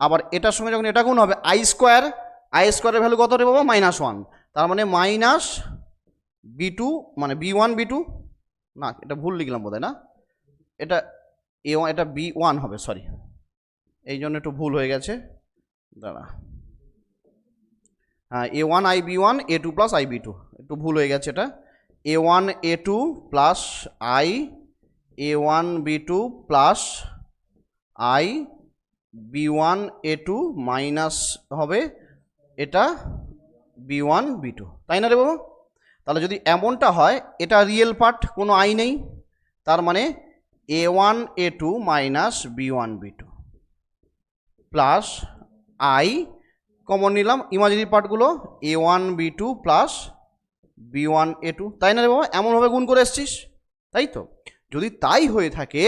আবার এটার সঙ্গে যখন এটা গুণ হবে i স্কোয়ারের ভ্যালু কত রে বাবা? -1। তার মানে মাইনাস b2 মানে b1 b2, না এটা ভুল লিখলাম বোধহয়, না এটা a1 এটা b1 হবে, সরি এই জন্য একটু ভুল হয়ে গেছে, দাঁড়া। হ্যাঁ, a1 i b1 a2 plus i b2, একটু ভুল হয়ে গেছে, এটা a1 a2 plus i a1 b2 plus i b1 a2 minus হবে এটা b1 b2, তাই না রে বাবা? তাহলে যদি এমনটা হয়, এটা রিয়েল পার্ট, কোনো আই নেই, তার মানে a1 a2 minus b1 b2 plus i common নিলাম ইমাজিনারি পার্টগুলো a1 b2 plus b1 a2, তাই না রে বাবা? এমনভাবে গুণ করে এসছিস, তাই তো? যদি তাই হয়ে থাকে,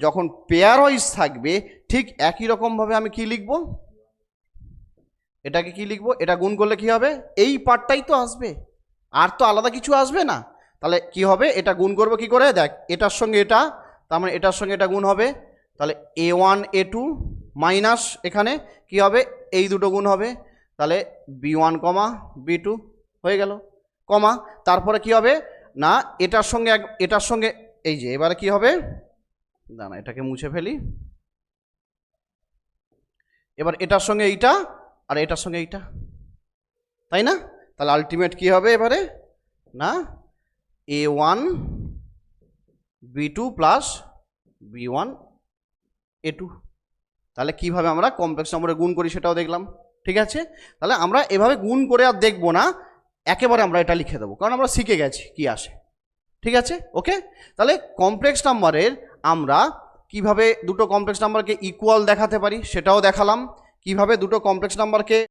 যখন পেয়ার ওয়াইজ থাকবে ঠিক একই রকমভাবে আমি কি লিখব, এটাকে কি লিখব, এটা গুণ করলে কি হবে, এই পার্টটাই তো আসবে, আর তো আলাদা কিছু আসবে না। তাহলে কি হবে, এটা গুণ করবো কি করে, দেখ এটার সঙ্গে এটা, তার মানে এটার সঙ্গে এটা গুণ হবে, তাহলে a1 a2 মাইনাস এখানে কি হবে, এই দুটো গুণ হবে, তাহলে b1, b2 হয়ে গেল, কমা তারপরে কি হবে না এটার সঙ্গে এই যে এবারে কি হবে, না এটাকে মুছে ফেলি, এবার এটার সঙ্গে এইটা আর এটার সঙ্গে এইটা, তাই না? তাহলে আলটিমেট কি হবে এবারে না a1 b2 plus b1 a2। তাহলে কিভাবে আমরা কমপ্লেক্স নম্বরে গুণ করি সেটাও দেখলাম, ঠিক আছে। তাহলে আমরা এভাবে গুণ করে আর দেখবো না, একেবারে আমরা এটা লিখে দেবো, কারণ আমরা শিখে গেছি কি আসে, ঠিক আছে, ওকে। তাহলে কমপ্লেক্স নাম্বারের আমরা কিভাবে দুটো কমপ্লেক্স নাম্বারকে ইকুয়াল দেখাতে পারি সেটাও দেখালাম, কিভাবে দুটো কমপ্লেক্স নাম্বারকে